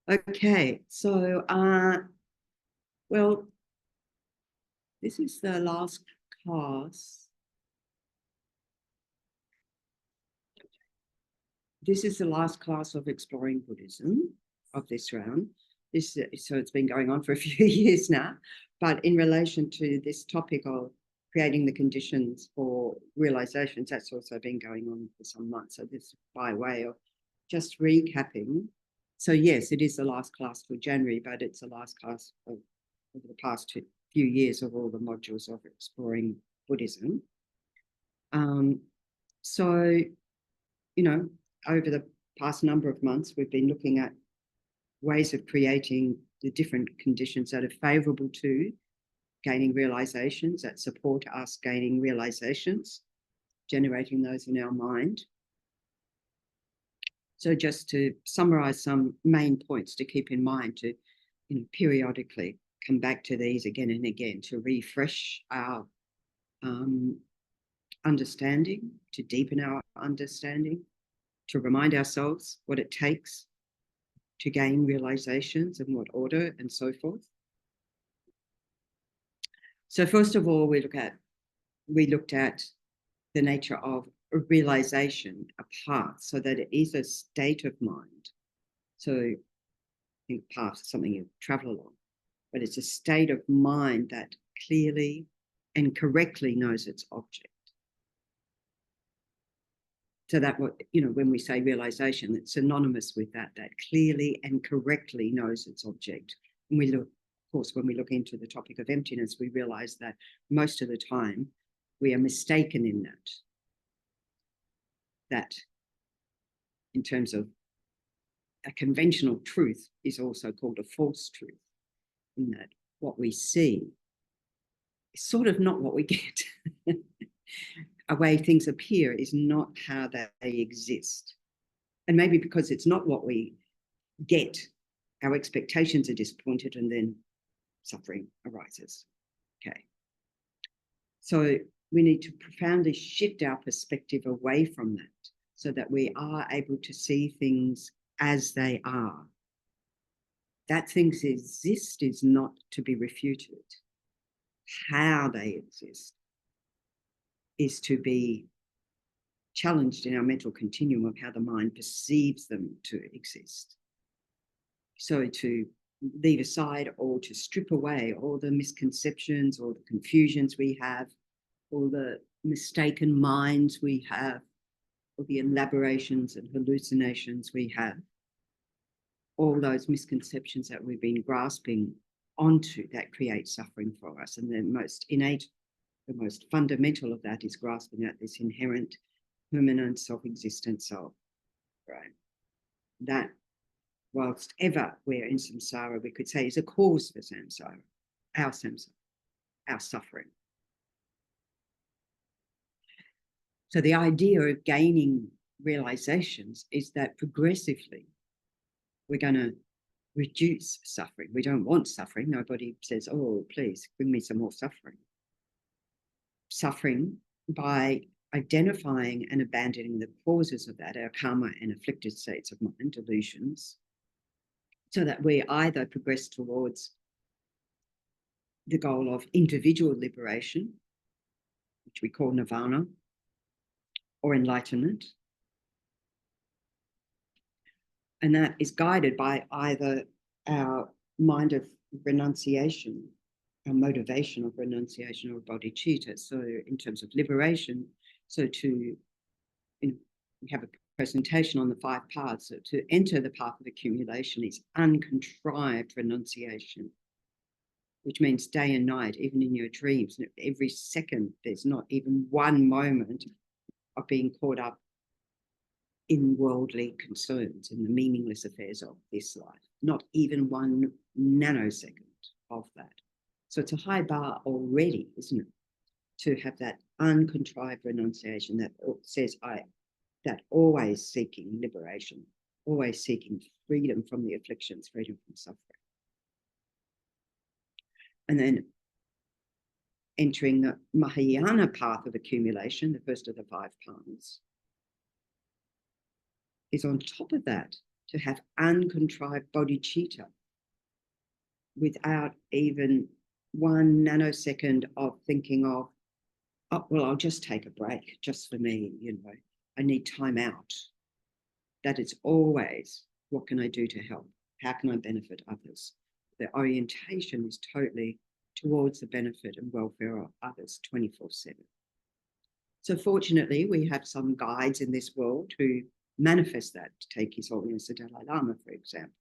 Okay, so, well, this is the last class. This is the last class of Exploring Buddhism of this round. So it's been going on for a few years now, but in relation to this topic of creating the conditions for realizations, that's also been going on for some months. So this is by way of just recapping. So yes, it is the last class for January, but it's the last class of over the past few years of all the modules of Exploring Buddhism. So, you know, over the past number of months, we've been looking at ways of creating the different conditions that are favorable to gaining realizations, that support us gaining realizations, generating those in our mind. So just to summarize some main points to keep in mind, to periodically come back to these again and again, to refresh our understanding, to deepen our understanding, to remind ourselves what it takes to gain realizations and what order and so forth. So first of all, we looked at the nature of a realization, a path, so that it is a state of mind. So I think path is something you travel along, but it's a state of mind that clearly and correctly knows its object. So that, when we say realization, it's synonymous with that clearly and correctly knows its object. And we look, of course, when we look into the topic of emptiness, we realize that most of the time we are mistaken in that. That in terms of a conventional truth is also called a false truth, in that what we see is sort of not what we get. A way things appear is not how they exist. And maybe because it's not what we get, our expectations are disappointed and then suffering arises. Okay. So we need to profoundly shift our perspective away from that so that we are able to see things as they are. That things exist is not to be refuted. How they exist is to be challenged in our mental continuum of how the mind perceives them to exist. So to leave aside or to strip away all the misconceptions or the confusions we have, all the mistaken minds we have, all the elaborations and hallucinations we have, all those misconceptions that we've been grasping onto that create suffering for us. And the most innate, the most fundamental of that is grasping at this inherent, permanent, self-existent self, right? That, whilst ever we're in samsara, we could say is a cause for samsara, our suffering. So the idea of gaining realizations is that progressively we're going to reduce suffering. We don't want suffering. Nobody says, oh, please bring me some more suffering. Suffering by identifying and abandoning the causes of that, our karma and afflicted states of mind, delusions, so that we either progress towards the goal of individual liberation, which we call nirvana, or enlightenment. And that is guided by either our mind of renunciation, our motivation of renunciation, or bodhicitta. So in terms of liberation, so we have a presentation on the 5 paths. So to enter the path of accumulation is uncontrived renunciation, which means day and night, even in your dreams, every second, there's not even one moment of being caught up in worldly concerns, in the meaningless affairs of this life, not even one nanosecond of that. So it's a high bar already, isn't it? To have that uncontrived renunciation that says, that always seeking liberation, always seeking freedom from the afflictions, freedom from suffering. And then entering the Mahayana path of accumulation, the first of the 5 paths, is on top of that to have uncontrived bodhicitta without even 1 nanosecond of thinking of, oh, well, I'll just take a break just for me, I need time out. That is always, what can I do to help? How can I benefit others? The orientation is totally towards the benefit and welfare of others 24/7. So fortunately, we have some guides in this world who manifest that. Take His Holiness the Dalai Lama, for example,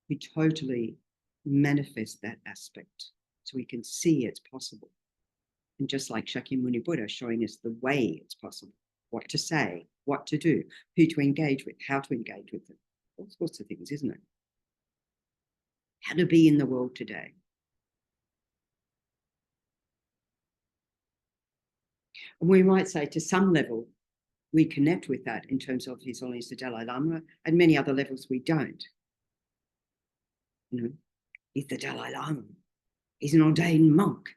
who totally manifest that aspect so we can see it's possible. And just like Shakyamuni Buddha showing us the way it's possible, what to say, what to do, who to engage with, how to engage with them, all sorts of things, isn't it? How to be in the world today. And we might say to some level, we connect with that in terms of His Holiness the Dalai Lama, and many other levels we don't. He's the Dalai Lama. He's an ordained monk.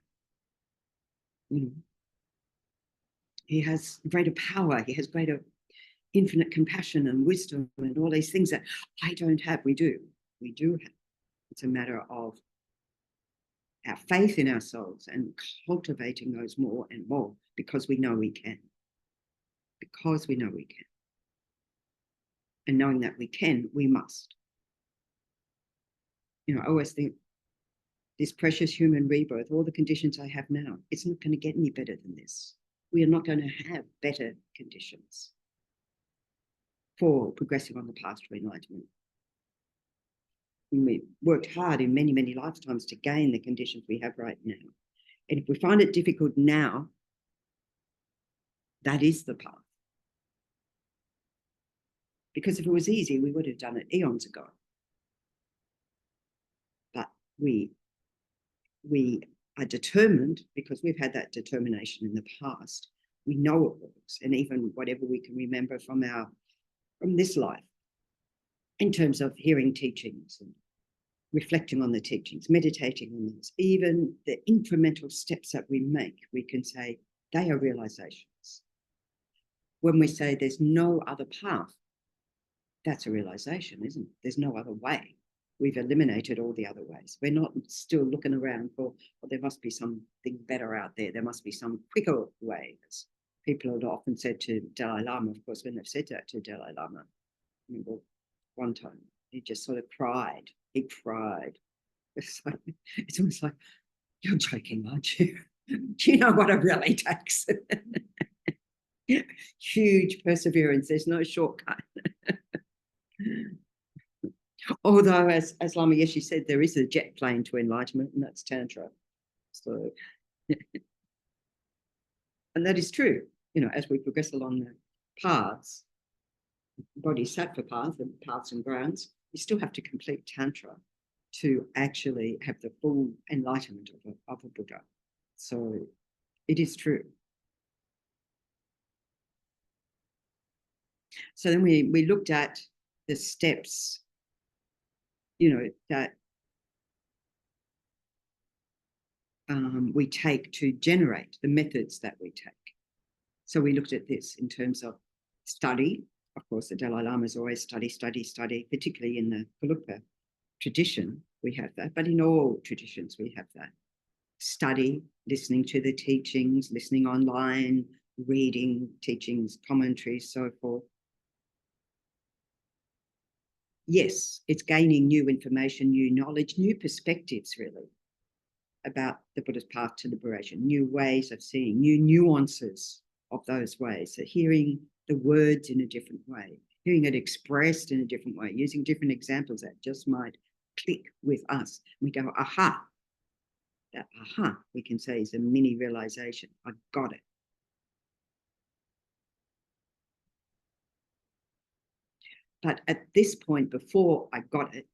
He has greater power. He has greater infinite compassion and wisdom and all these things that I don't have. We do. We do have. It's a matter of our faith in ourselves and cultivating those more and more because we know we can. Because we know we can. And knowing that we can, we must. I always think this precious human rebirth, all the conditions I have now, it's not going to get any better than this. We are not going to have better conditions for progressing on the path to enlightenment. We worked hard in many, many lifetimes to gain the conditions we have right now. And if we find it difficult now, that is the path. Because if it was easy, we would have done it eons ago. But we are determined, because we've had that determination in the past. We know it works, and even whatever we can remember from this life, in terms of hearing teachings and reflecting on the teachings, meditating on those, even the incremental steps that we make, we can say they are realizations. When we say there's no other path, that's a realization, isn't it? There's no other way. We've eliminated all the other ways. We're not still looking around for, well, there must be something better out there. There must be some quicker way. As people have often said to Dalai Lama, of course, when they've said that to Dalai Lama, I remember one time he just sort of cried. He cried. It's almost like, you're joking, aren't you? Do you know what it really takes? Huge perseverance. There's no shortcut. Although, as Lama Yeshe said, there is a jet plane to enlightenment, and that's Tantra. So, and that is true. As we progress along the paths, bodhisattva path and paths and grounds, you still have to complete Tantra to actually have the full enlightenment of a Buddha. So it is true. So then we looked at the steps, that we take to generate the methods that we take. So we looked at this in terms of study. Of course, the Dalai Lama is always study, particularly in the Gelugpa tradition, we have that. But in all traditions, we have that. Study, listening to the teachings, listening online, reading teachings, commentaries, so forth. Yes, it's gaining new information, new knowledge, new perspectives, really, about the Buddha's path to liberation, new ways of seeing, new nuances of those ways. So hearing the words in a different way, hearing it expressed in a different way, using different examples that just might click with us. We go, aha. That aha, we can say, is a mini realization. I got it. But at this point, before I got it,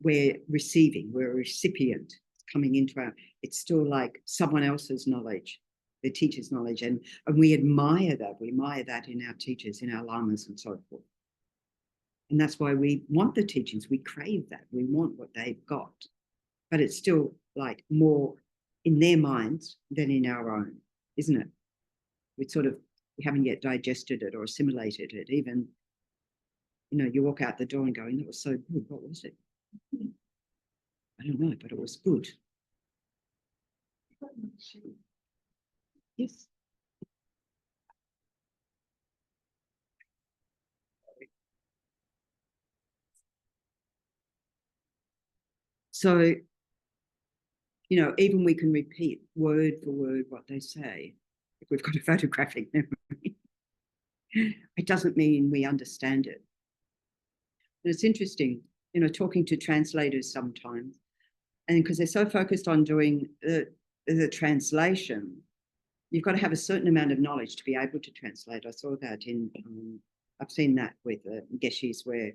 we're receiving, we're a recipient. It's coming into it's still like someone else's knowledge, the teacher's knowledge. And we admire that. We admire that in our teachers, in our lamas and so forth. And that's why we want the teachings. We crave that. We want what they've got. But it's still like more in their minds than in our own, isn't it? We haven't yet digested it or assimilated it, even You know, you walk out the door and going, that was so good. What was it? I don't know, but it was good. Yes. So, you know, even we can repeat word for word what they say if we've got a photographic memory. It doesn't mean we understand it. And it's interesting, you know, talking to translators sometimes, and because they're so focused on doing the translation, you've got to have a certain amount of knowledge to be able to translate. I saw that in, I've seen that with Geshes where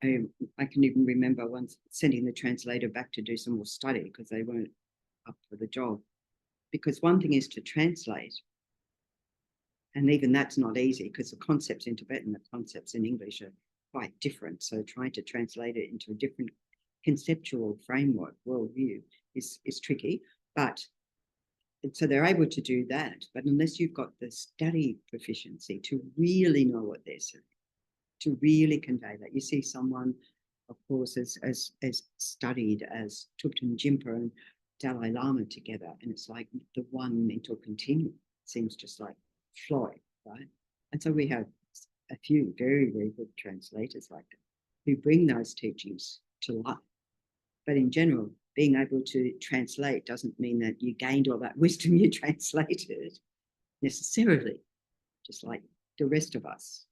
I can even remember once sending the translator back to do some more study because they weren't up for the job. Because one thing is to translate, and even that's not easy because the concepts in Tibetan, the concepts in English are quite different. So trying to translate it into a different conceptual framework, worldview, is tricky. But so they're able to do that. But unless you've got the study proficiency to really know what they're saying, to really convey that, you see someone, of course, as studied as Thubten Jinpa and Dalai Lama together, and it's like the one mental continuum. It seems just like Floyd, right? And so we have a few very, very good translators like that who bring those teachings to life. But in general, being able to translate doesn't mean that you gained all that wisdom you translated necessarily, just like the rest of us.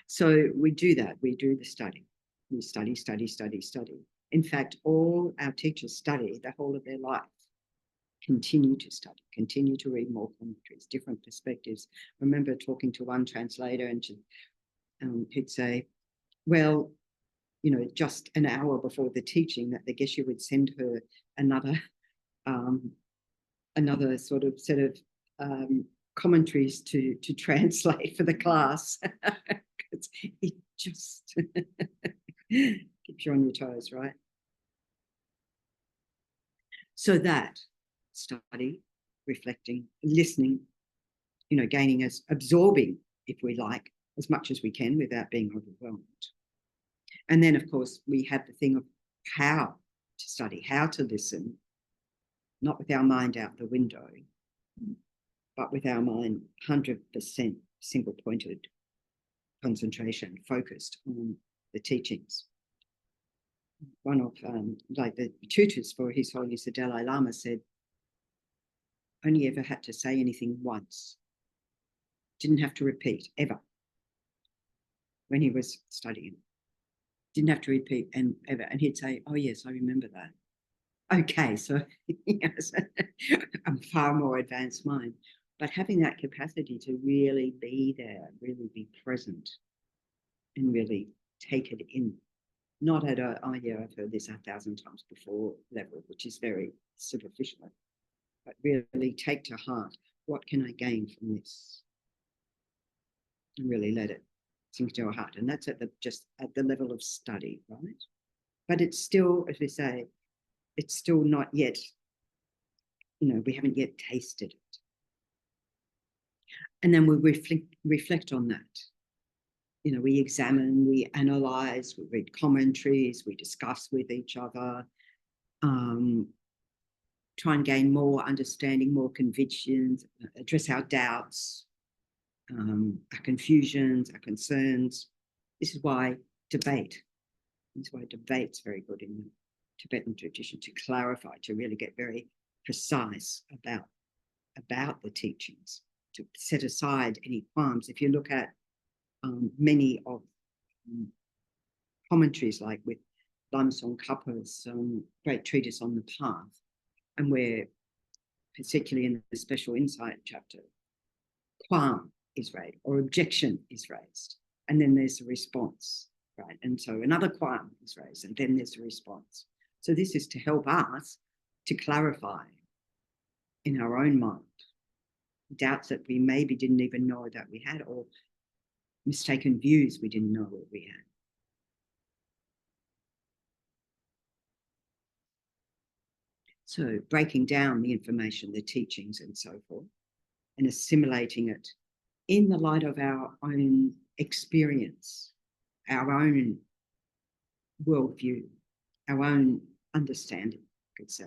So we do that. We do the study. We study, study, study, study. In fact, all our teachers study the whole of their life, continue to study, continue to read more commentaries, different perspectives. I remember talking to one translator and he'd say, well, you know, just an hour before the teaching that the Geshe would send her another sort of set of commentaries to translate for the class. It just keeps you on your toes, right? So that study, reflecting, listening, you know, gaining us, absorbing, if we like, as much as we can without being overwhelmed. And then, of course, we have the thing of how to study, how to listen, not with our mind out the window, but with our mind 100% single-pointed concentration, focused on the teachings. One of like the tutors for His Holiness the Dalai Lama said, only ever had to say anything once, didn't have to repeat ever when he was studying. Didn't have to repeat and ever. And he'd say, oh yes, I remember that. Okay, so yes, I'm far more advanced mind. But having that capacity to really be there, really be present, and really take it in, not at a, oh yeah, I've heard this 1,000 times before level, which is very superficial, but really take to heart, what can I gain from this? And really let it sink to our heart. And that's just at the level of study, right? But it's still, as we say, it's still not yet, you know, we haven't yet tasted it. And then we reflect on that. You know, we examine, we analyze, we read commentaries, we discuss with each other, try and gain more understanding, more convictions, address our doubts, our confusions, our concerns. This is why debate's very good in the Tibetan tradition, to clarify, to really get very precise about the teachings, to set aside any qualms. If you look at many of commentaries, like with Lamsong Kapa's great treatise on the path, and where, particularly in the special insight chapter, qualm is raised or objection is raised, and then there's a response, right? And so another qualm is raised, and then there's a response. So this is to help us to clarify in our own mind doubts that we maybe didn't even know that we had, or mistaken views we didn't know that we had. So breaking down the information, the teachings and so forth, and assimilating it in the light of our own experience, our own worldview, our own understanding, I could say.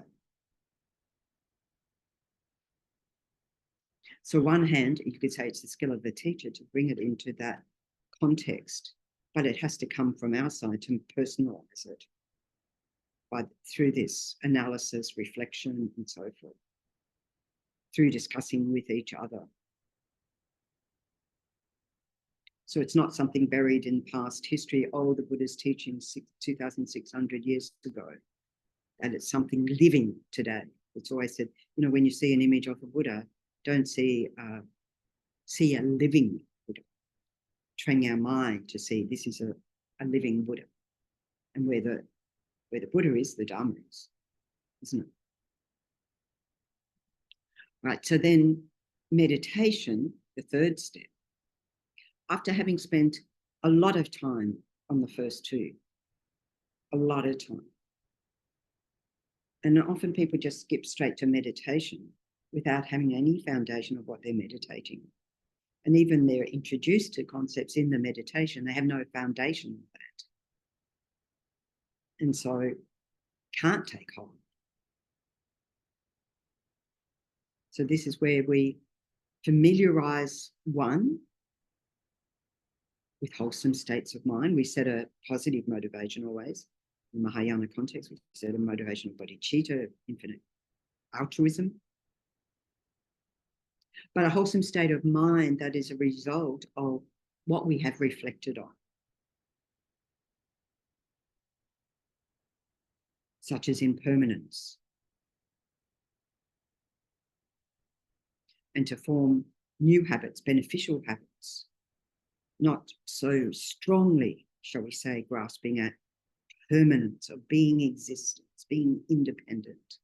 So on one hand, you could say it's the skill of the teacher to bring it into that context, but it has to come from our side to personalize it through this analysis, reflection, and so forth, through discussing with each other. So it's not something buried in past history, oh, the Buddha's teaching 2,600 years ago, and it's something living today. It's always said, you know, when you see an image of a Buddha, don't see a living Buddha. Train our mind to see this is a living Buddha. And where the Buddha is, the Dharma is, isn't it? Right, so then meditation, the third step, after having spent a lot of time on the first two, a lot of time. And often people just skip straight to meditation without having any foundation of what they're meditating. And even they're introduced to concepts in the meditation, they have no foundation of that. And so can't take hold. So this is where we familiarize one with wholesome states of mind. We set a positive motivation always. In Mahayana context, we set a motivation of bodhicitta, infinite altruism. But a wholesome state of mind that is a result of what we have reflected on, such as impermanence, and to form new habits, beneficial habits, not so strongly, shall we say, grasping at permanence of being existence, being independent,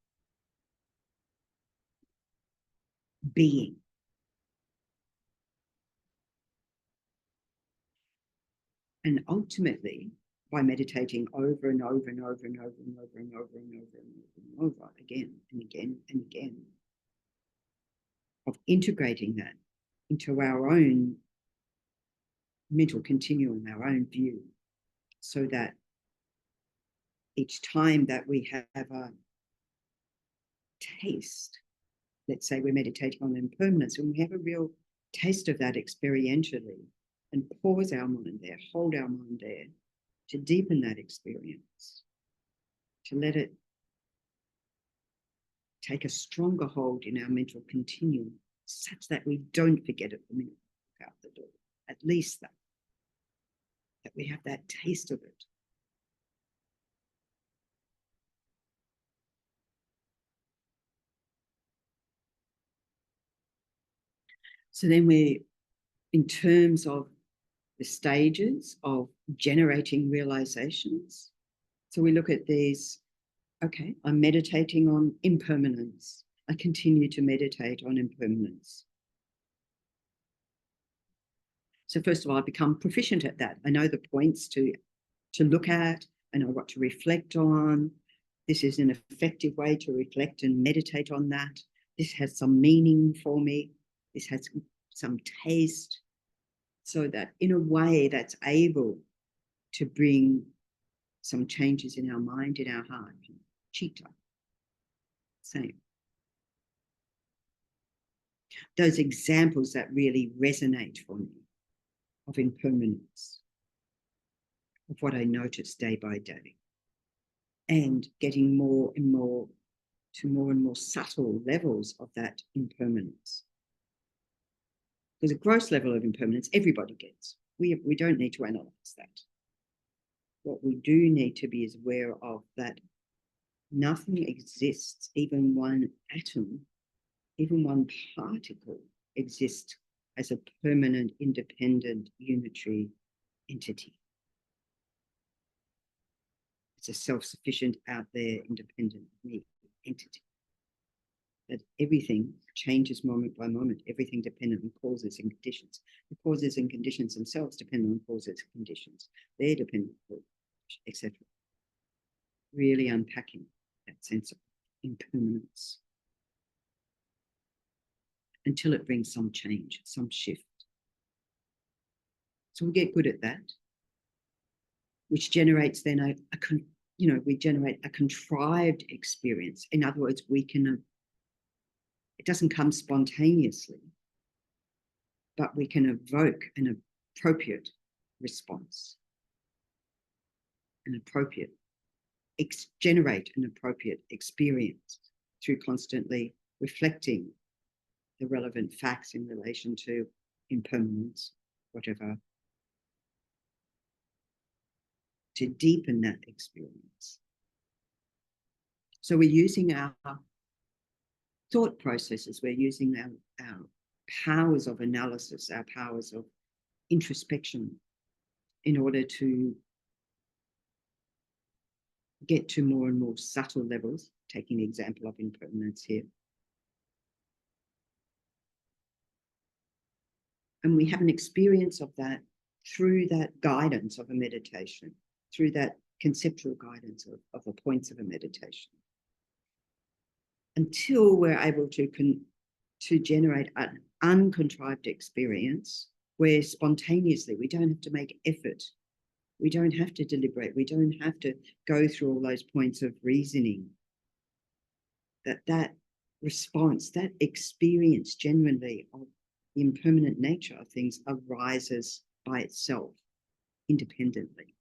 being. And ultimately, by meditating over and over and over and over and over and over and over and over again and again and again, of integrating that into our own mental continuum, our own view, so that each time that we have a taste, let's say we're meditating on impermanence, and we have a real taste of that experientially, and pause our mind there, hold our mind there, to deepen that experience, to let it take a stronger hold in our mental continuum, such that we don't forget it the minute we walk out the door. At least that we have that taste of it. So then in terms of the stages of generating realizations, so we look at these, okay, I'm meditating on impermanence. I continue to meditate on impermanence. So first of all, I become proficient at that. I know the points to look at. I know what to reflect on. This is an effective way to reflect and meditate on that. This has some meaning for me. This has some taste. So that in a way that's able to bring some changes in our mind, in our heart. Citta, same. Those examples that really resonate for me of impermanence, of what I notice day by day, and getting more and more to more and more subtle levels of that impermanence. There's a gross level of impermanence everybody gets. We don't need to analyze that. What we do need to be is aware of that nothing exists, even one atom, even one particle exists as a permanent, independent, unitary entity. It's a self-sufficient, out there, independent entity. That everything changes moment by moment, everything dependent on causes and conditions. The causes and conditions themselves depend on causes and conditions. They're dependent, etc. Really unpacking that sense of impermanence. until it brings some change, some shift. So we get good at that, which generates then we generate a contrived experience. In other words, it doesn't come spontaneously, but we can evoke an appropriate response, generate an appropriate experience through constantly reflecting the relevant facts in relation to impermanence, whatever, to deepen that experience. So we're using our thought processes, we're using our powers of analysis, our powers of introspection in order to get to more and more subtle levels, taking the example of impermanence here. And we have an experience of that through that guidance of a meditation, through that conceptual guidance of the points of a meditation, until we're able to generate an uncontrived experience where spontaneously we don't have to make effort, we don't have to deliberate, we don't have to go through all those points of reasoning. That response, that experience genuinely of the impermanent nature of things arises by itself, independently.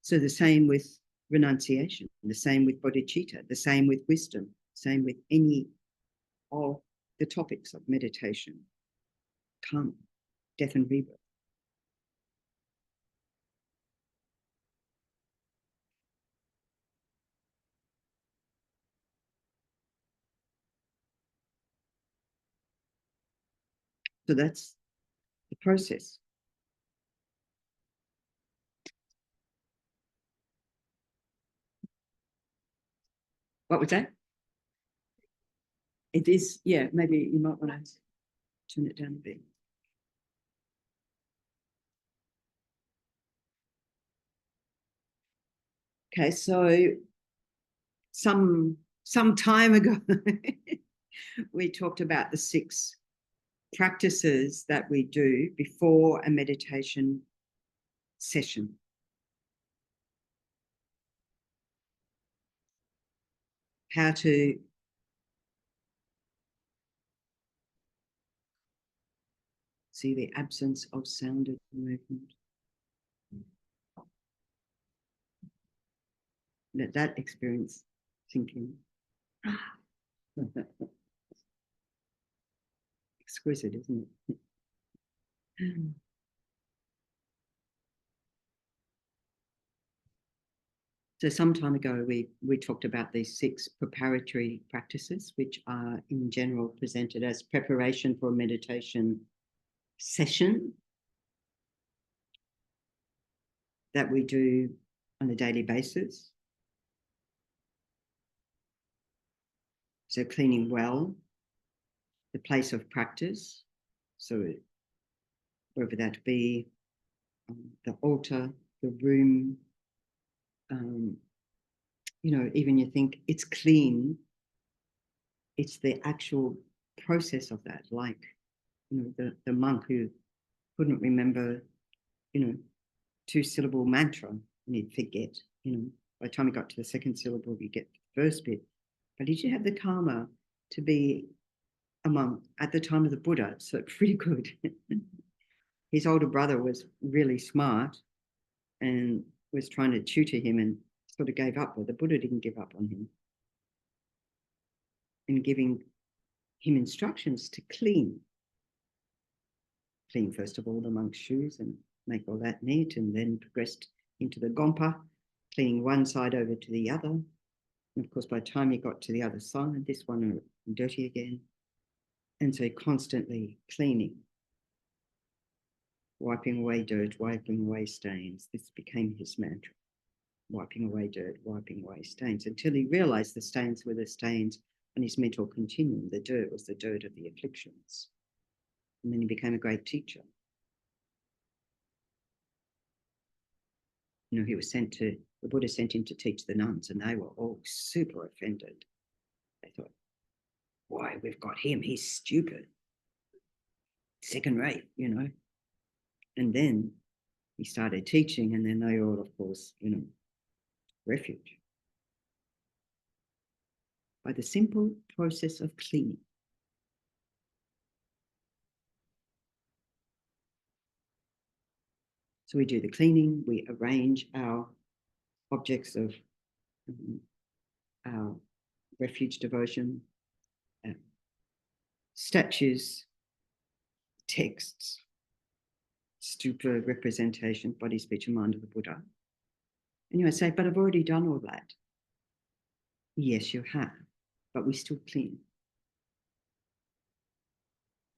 So the same with renunciation, the same with bodhicitta, the same with wisdom, the same with any of the topics of meditation, karma, death and rebirth. So that's the process. What was that? It is, yeah, maybe you might want to turn it down a bit. Okay, so some time ago, we talked about the 6 practices that we do before a meditation session. How to see the absence of sound and movement. Let that experience sink in. Exquisite, isn't it? So some time ago, we talked about these 6 preparatory practices, which are in general presented as preparation for a meditation session that we do on a daily basis. So cleaning well, the place of practice, so whether that be the altar, the room, even you think it's clean, it's the actual process of that, like, the monk who couldn't remember, 2-syllable mantra, and he'd forget, by the time he got to the 2nd syllable, you get the first bit. But did you have the karma to be a monk at the time of the Buddha? So pretty good. His older brother was really smart and was trying to tutor him and sort of gave up, but the Buddha didn't give up on him, and giving him instructions to clean first of all the monk's shoes and make all that neat, and then progressed into the gompa, cleaning one side over to the other. And of course, by the time he got to the other side, this one dirty again. And so constantly cleaning, wiping away dirt, wiping away stains. This became his mantra, wiping away dirt, wiping away stains, until he realized the stains were the stains on his mental continuum. The dirt was the dirt of the afflictions. And then he became a great teacher. He was the Buddha sent him to teach the nuns, and they were all super offended. They thought, why we've got him, he's stupid, second rate, you know. And then he started teaching, and then they all, of course, you know, refuge. By the simple process of cleaning. So we do the cleaning, we arrange our objects of our refuge devotion, statues, texts, stupa representation, body, speech, and mind of the Buddha. And you might say, but I've already done all that. Yes, you have, but we still clean.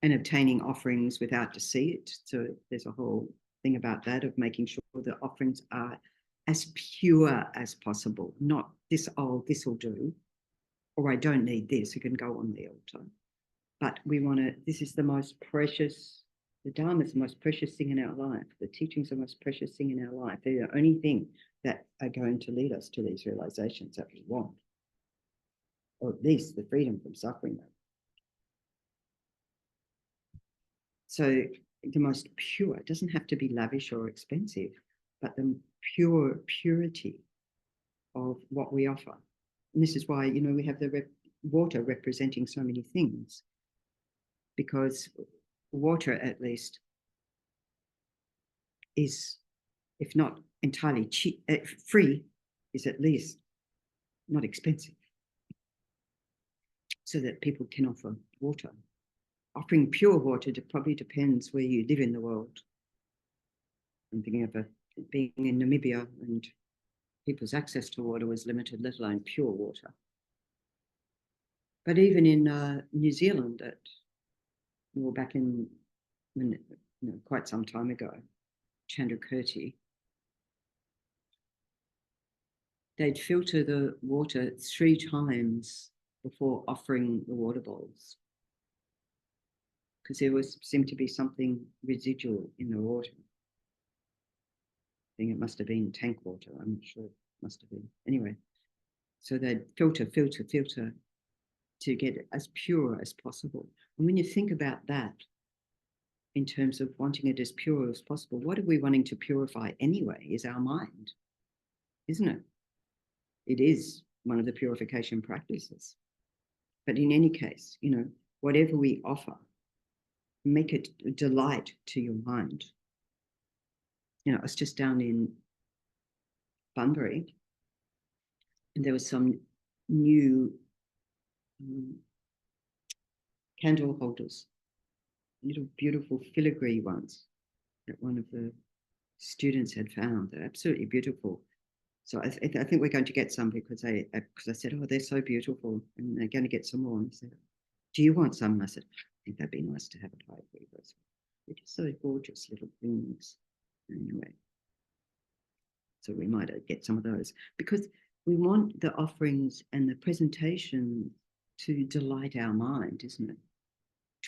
And obtaining offerings without deceit. So there's a whole thing about that, of making sure the offerings are as pure as possible, not this, oh, this will do, or I don't need this, it can go on the altar. But we want to, this is the most precious, the Dharma is the most precious thing in our life. The teachings are the most precious thing in our life. They're the only thing that are going to lead us to these realizations that we want, or at least the freedom from suffering. So the most pure, it doesn't have to be lavish or expensive, but the purity of what we offer. And this is why, you know, we have the water representing so many things, because water at least is, if not entirely cheap, free, is at least not expensive, so that people can offer water. Offering pure water probably depends where you live in the world. I'm thinking of being in Namibia, and people's access to water was limited, let alone pure water. But even in New Zealand, back in, quite some time ago, Ngondro Preliminary, they'd filter the water 3 times before offering the water bowls, because there seemed to be something residual in the water. I think it must have been tank water. I'm not sure. It must have been. Anyway, so they'd filter to get it as pure as possible. And when you think about that, in terms of wanting it as pure as possible, what are we wanting to purify anyway is our mind, isn't it? It is one of the purification practices. But in any case, you know, whatever we offer, make it a delight to your mind. You know, I was just down in Bunbury, and there was some new candle holders, little beautiful filigree ones that one of the students had found. They're absolutely beautiful. So I think we're going to get some, because I said, oh, they're so beautiful, and they're going to get some more. And I said, do you want some? And I said, I think that'd be nice to have a try. They're just so gorgeous little things. Anyway, so we might get some of those, because we want the offerings and the presentation to delight our mind, isn't it?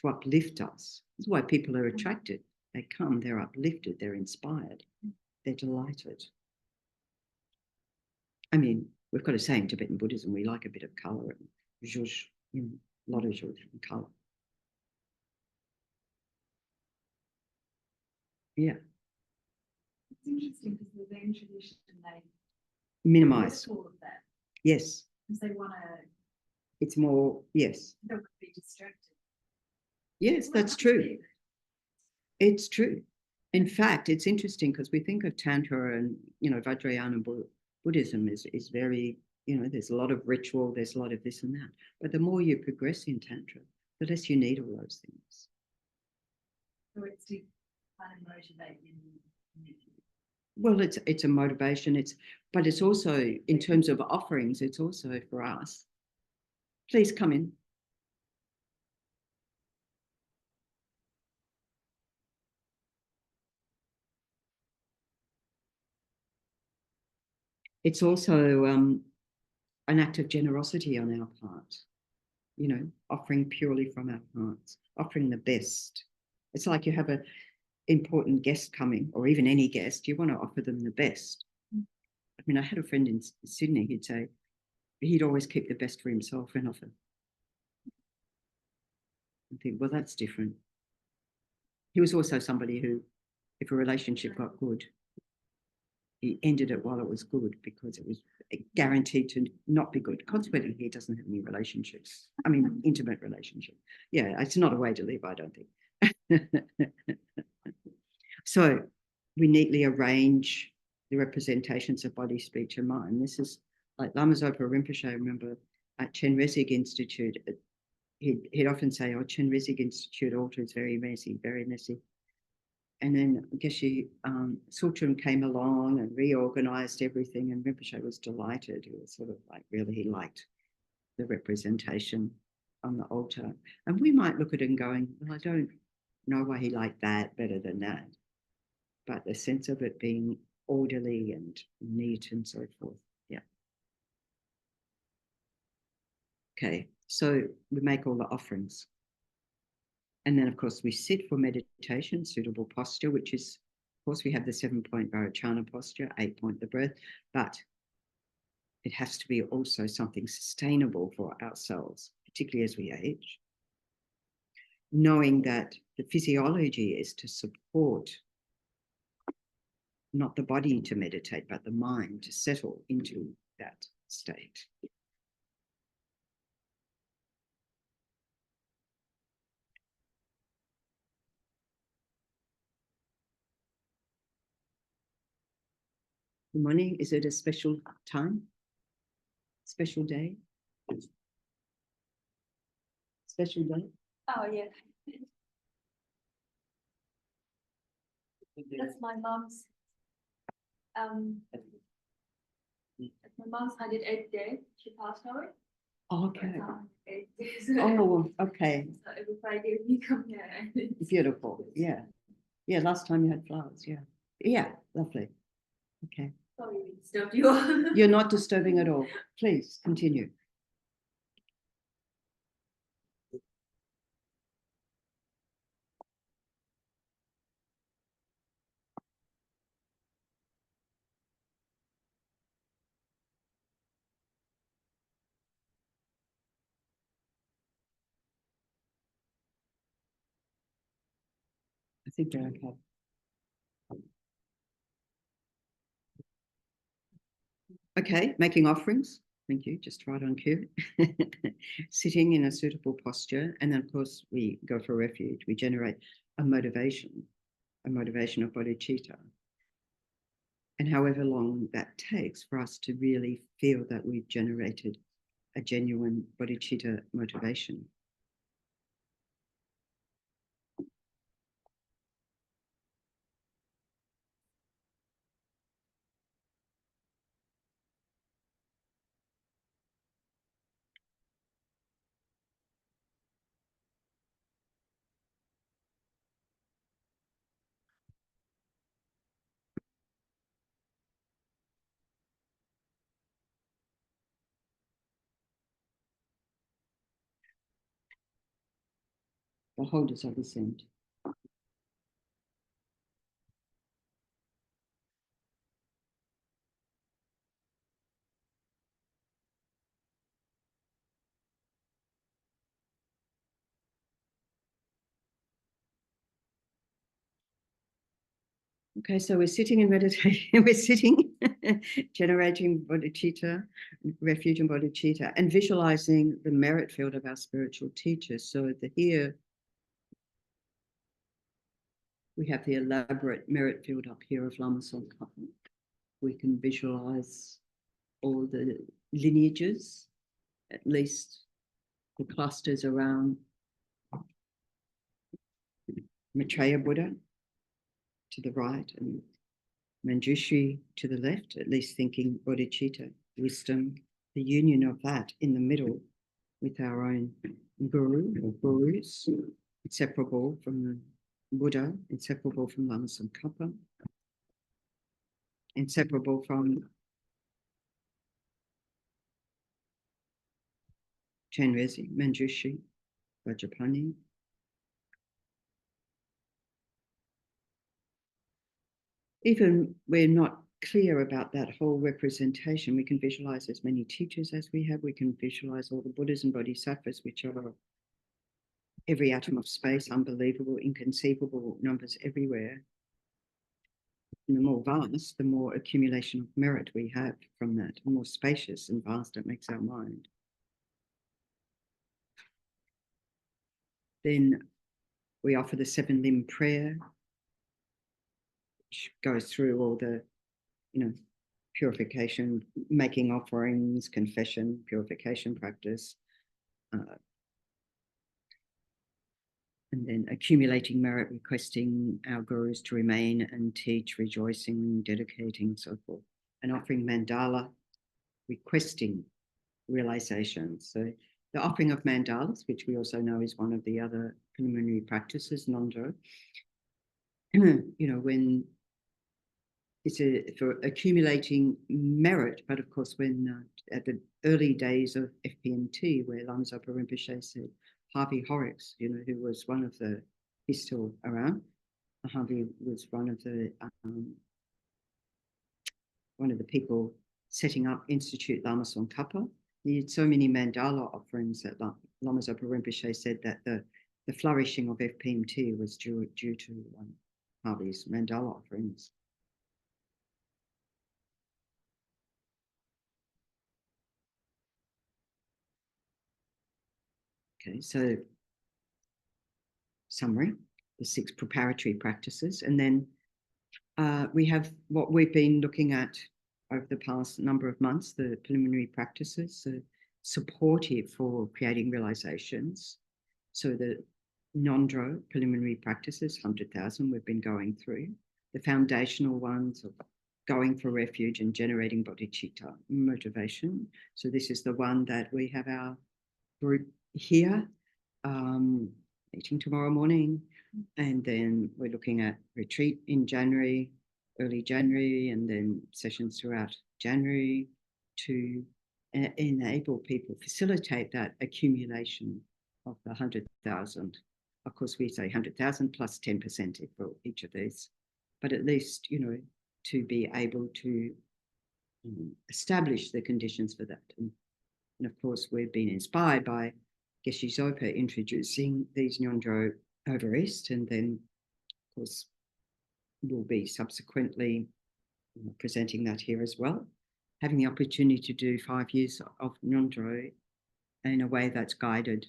To uplift us. That's why people are attracted. They come, they're uplifted, they're inspired, they're delighted. I mean, we've got a saying in Tibetan Buddhism, we like a bit of colour, and zhuzh, you know, a lot of zhuzh and colour. Yeah. It's interesting because the Zen tradition, they minimise all of that. Yes. Because they want to. It's more, yes. They could be distracted. Yes, that's true. It's true. In fact, it's interesting because we think of Tantra and, you know, Vajrayana Buddhism is very, you know, there's a lot of ritual, there's a lot of this and that. But the more you progress in Tantra, the less you need all those things. So it's to kind of motivate you. Well, it's a motivation. But it's also, in terms of offerings, it's also for us. Please come in. It's also an act of generosity on our part, you know, offering purely from our hearts, offering the best. It's like you have an important guest coming, or even any guest, you want to offer them the best. I mean, I had a friend in Sydney, he'd say he'd always keep the best for himself and offer and think, well, that's different. He was also somebody who, if a relationship got good, he ended it while it was good because it was guaranteed to not be good. Consequently, he doesn't have any relationships. I mean, intimate relationship. Yeah, it's not a way to live, I don't think. So we neatly arrange the representations of body, speech, and mind. This is like Lama Zopa Rinpoche, I remember at Chen Resig Institute, he'd often say, oh, Chen Resig Institute altar is very messy, very messy. And then Geshe Sultram came along and reorganized everything, and Rinpoche was delighted. He was sort of like, really, he liked the representation on the altar. And we might look at it and going, well, I don't know why he liked that better than that. But the sense of it being orderly and neat and so forth. Yeah. Okay, so we make all the offerings. And then, of course, we sit for meditation, suitable posture, which is, of course, we have the 7-point Varachana posture, 8-point the breath, but it has to be also something sustainable for ourselves, particularly as we age. Knowing that the physiology is to support not the body to meditate, but the mind to settle into that state. Good morning. Is it a special time? Special day? Special day? Oh, yeah. That's my mom's. My mom's 108th day. She passed away. Okay. So Oh, okay. So every Friday we come here. Beautiful. Yeah. Yeah. Last time you had flowers. Yeah. Yeah. Lovely. Okay. Sorry, we disturbed you all. You're not disturbing at all. Please continue. I think they're okay. Okay, making offerings. Thank you, just right on cue. Sitting in a suitable posture. And then, of course, we go for refuge. We generate a motivation of bodhicitta. And however long that takes for us to really feel that we've generated a genuine bodhicitta motivation. The holders of the scent. Okay, so we're sitting in meditation, we're sitting, generating bodhicitta, refuge and bodhicitta, and visualizing the merit field of our spiritual teachers. So here, we have the elaborate merit field up here of Lama Tsongkhapa. We can visualize all the lineages, at least the clusters around Maitreya Buddha to the right and Manjushri to the left, at least thinking bodhicitta, wisdom, the union of that in the middle with our own guru or gurus, inseparable from the Buddha, inseparable from Lama Tsongkhapa, inseparable from Chenrezig, Manjushri, Vajrapani. Even we're not clear about that whole representation, we can visualize as many teachers as we have. We can visualize all the Buddhas and Bodhisattvas, which are every atom of space, unbelievable, inconceivable numbers everywhere. And the more vast, the more accumulation of merit we have from that. The more spacious and vast it makes our mind. Then we offer the 7-limb prayer, which goes through all the, purification, making offerings, confession, purification practice, and then accumulating merit, requesting our gurus to remain and teach, rejoicing, dedicating, so forth, and offering mandala, requesting realizations. So the offering of mandalas, which we also know is one of the other preliminary practices, Ngondro, when it's for accumulating merit, but of course when at the early days of FPMT, where Lama Zopa Rinpoche said, Harvey Horrocks, who was one of the, he's still around. Harvey was one of the people setting up Institute Lama Tsongkhapa. He had so many mandala offerings that Lama Zopa Rinpoche said that the flourishing of FPMT was due to Harvey's mandala offerings. Okay, so summary, the 6 preparatory practices, and then we have what we've been looking at over the past number of months, the preliminary practices, so supportive for creating realizations. So the Ngondro Preliminary Practices, 100,000 we've been going through, the foundational ones of going for refuge and generating bodhicitta motivation. So this is the one that we have our group here, meeting tomorrow morning, and then we're looking at retreat in January, early January, and then sessions throughout January to enable people, facilitate that accumulation of the 100,000. Of course, we say 100,000 plus 10% for each of these, but at least, to be able to establish the conditions for that. And of course, we've been inspired by Geshe Zopa introducing these Ngondro over East, and then, of course, we'll be subsequently presenting that here as well. Having the opportunity to do 5 years of Ngondro in a way that's guided,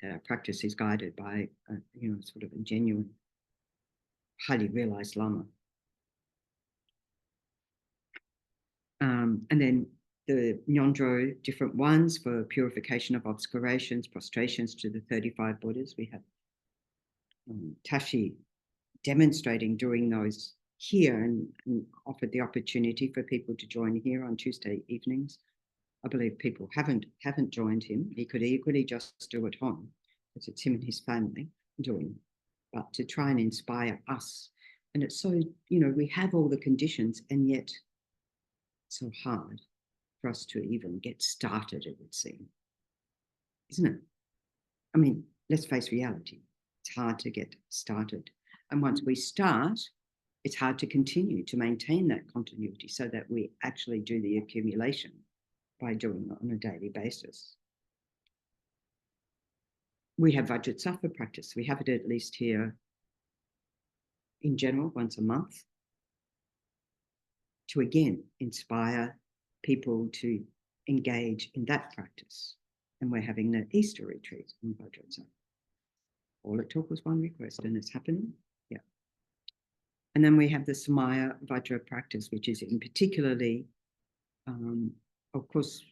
that our practice is guided by, sort of a genuine, highly realized Lama. And then the Ngondro, different ones for purification of obscurations, prostrations to the 35 Buddhas. We have Tashi demonstrating doing those here and offered the opportunity for people to join here on Tuesday evenings. I believe people haven't joined him. He could equally just do it home, because it's him and his family doing, but to try and inspire us. And it's so, we have all the conditions, and yet so hard for us to even get started, it would seem, isn't it? I mean, let's face reality. It's hard to get started. And once we start, it's hard to continue to maintain that continuity so that we actually do the accumulation by doing it on a daily basis. We have Vajrasattva practice. We have it at least here in general once a month to again inspire people to engage in that practice. And we're having the Easter retreat in Vajrasattva. All it took was one request, and it's happening. Yeah. And then we have the Samaya Vajra practice, which is in particularly, of course,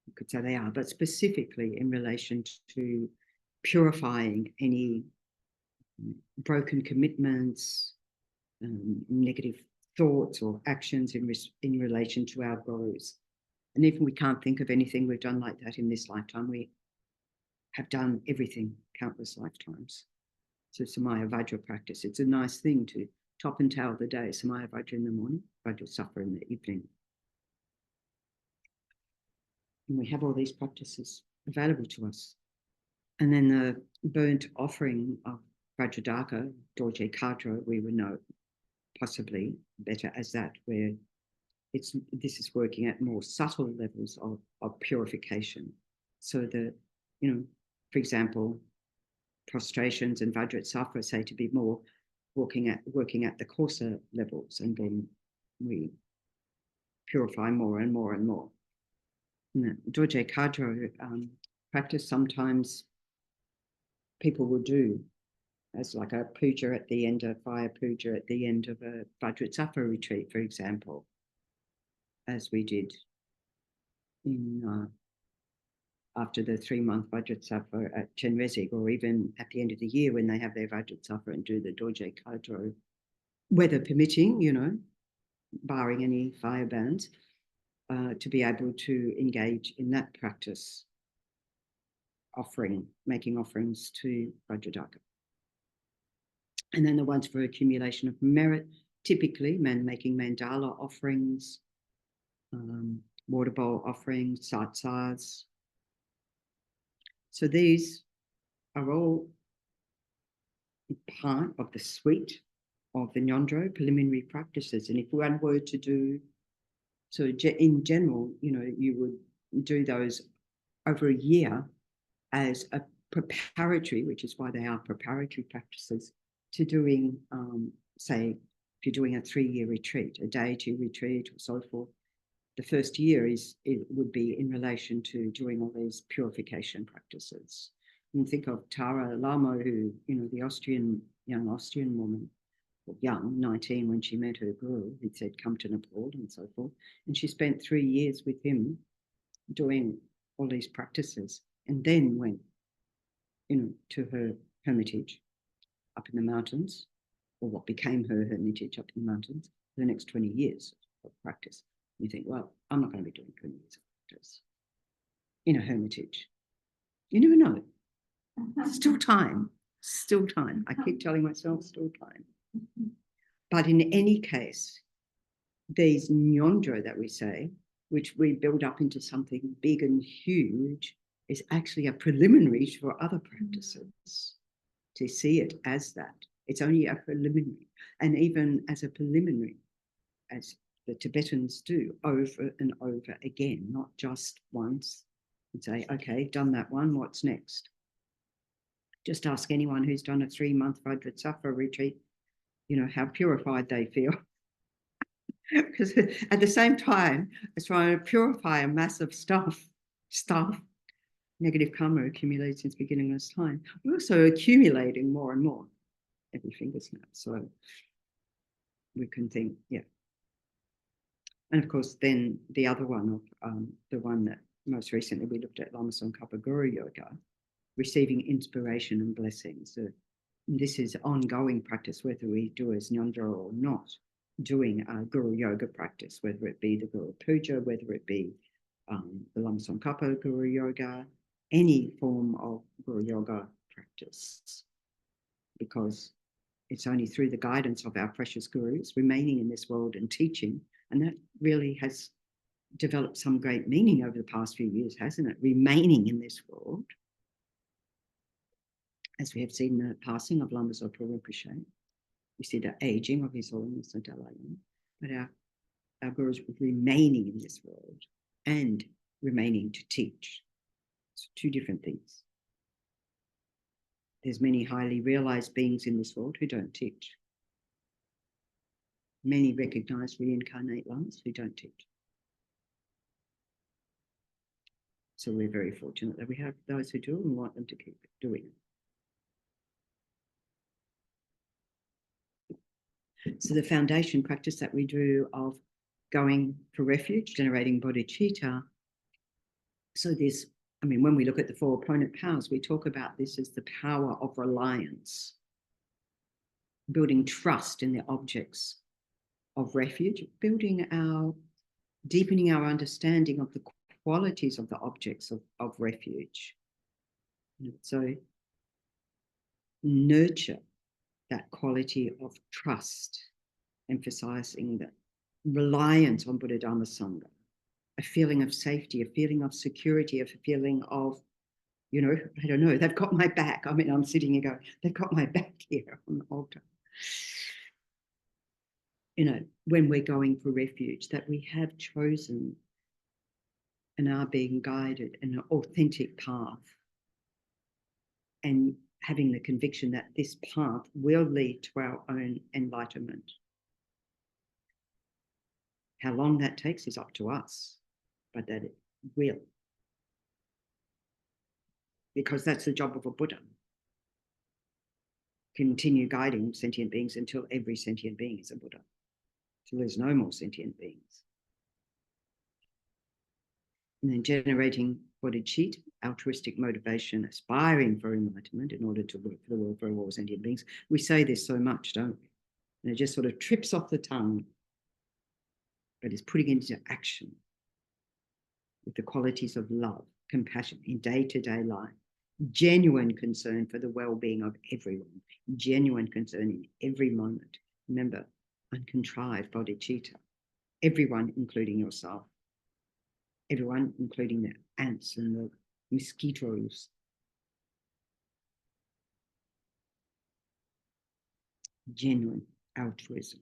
you could say they are, but specifically in relation to purifying any broken commitments, negative thoughts or actions in relation to our gurus. And even we can't think of anything we've done like that in this lifetime, we have done everything countless lifetimes. So Samaya Vajra practice, it's a nice thing to top and tail the day. Samaya Vajra in the morning, Vajrasattva in the evening. And we have all these practices available to us. And then the burnt offering of Vajradhaka, Dorje Kadra, we would know possibly better as that, where this is working at more subtle levels of purification. So the you know, for example, prostrations and Vajrasattva say to be more working at the coarser levels, and then we purify more and more and more. Dorje Kadro practice sometimes people will do as like a puja at the end of fire puja at the end of a Vajrasattva retreat, for example, as we did in after the 3-month Vajrasattva at Chenrezig, or even at the end of the year when they have their Vajrasattva and do the Dorje Kadro, weather permitting, you know, barring any fire bans, to be able to engage in that practice, making offerings to Vajradhaka. And then the ones for accumulation of merit, typically making mandala offerings, water bowl offerings, satsas. So these are all part of the suite of the Ngondro Preliminary Practices. And if one were to do, so in general, you know, you would do those over a year as a preparatory, which is why they are preparatory practices, to doing, say, if you're doing a 3-year retreat, a deity retreat or so forth, the first year it would be in relation to doing all these purification practices. And think of Tara Lamo, who, you know, the young Austrian woman, well, young, 19 when she met her guru, he said, come to Nepal and so forth. And she spent 3 years with him doing all these practices, and then went, you know, to her hermitage up in the mountains, or what became her hermitage up in the mountains, for the next 20 years of practice. You think, well, I'm not going to be doing 20 years of practice in a hermitage. You never know. Still time. I keep telling myself, still time. But in any case, these Ngondro that we say, which we build up into something big and huge, is actually a preliminary for other practices. To see it as that. It's only a preliminary. And even as a preliminary, as the Tibetans do over and over again, not just once, and say, okay, done that one, what's next? Just ask anyone who's done a 3-month Vajrasattva retreat, you know, how purified they feel. Because at the same time as trying to purify a massive stuff, negative karma accumulates since beginning of time, we're also accumulating more and more every finger snap. So we can think, yeah. And of course, then the other one, the one that most recently we looked at, Lama Tsongkhapa Guru Yoga, receiving inspiration and blessings. So this is ongoing practice, whether we do as Ngondro or not, doing a Guru Yoga practice, whether it be the Guru Puja, whether it be the Lama Tsongkhapa Guru Yoga, any form of Guru Yoga practice, because it's only through the guidance of our precious gurus remaining in this world and teaching. And that really has developed some great meaning over the past few years, hasn't it? Remaining in this world. As we have seen the passing of Lama Zopa Rinpoche, we see the aging of His Holiness the Dalai Lama, but our gurus remaining in this world and remaining to teach. It's 2 different things. There's many highly realized beings in this world who don't teach. Many recognized reincarnate lamas who don't teach. So we're very fortunate that we have those who do, and want them to keep doing it. So the foundation practice that we do of going for refuge, generating bodhicitta. So this, I mean, when we look at the 4 opponent powers, we talk about this as the power of reliance, building trust in the objects of refuge, deepening our understanding of the qualities of the objects of refuge. So nurture that quality of trust, emphasizing that reliance on Buddha Dharma Sangha, a feeling of safety, a feeling of security, a feeling of, you know, I don't know, they've got my back. I mean, I'm sitting here going, they've got my back here on the altar. You know, when we're going for refuge, that we have chosen and are being guided in an authentic path and having the conviction that this path will lead to our own enlightenment. How long that takes is up to us, but that it will. Because that's the job of a Buddha. Continue guiding sentient beings until every sentient being is a Buddha. Till there's no more sentient beings. And then generating bodhicitta, altruistic motivation, aspiring for enlightenment in order to work for the world for all sentient beings. We say this so much, don't we? And it just sort of trips off the tongue, but it's putting it into action with the qualities of love, compassion in day-to-day life, genuine concern for the well-being of everyone, genuine concern in every moment. Remember, uncontrived bodhicitta, everyone, including yourself, everyone, including the ants and the mosquitoes. Genuine altruism.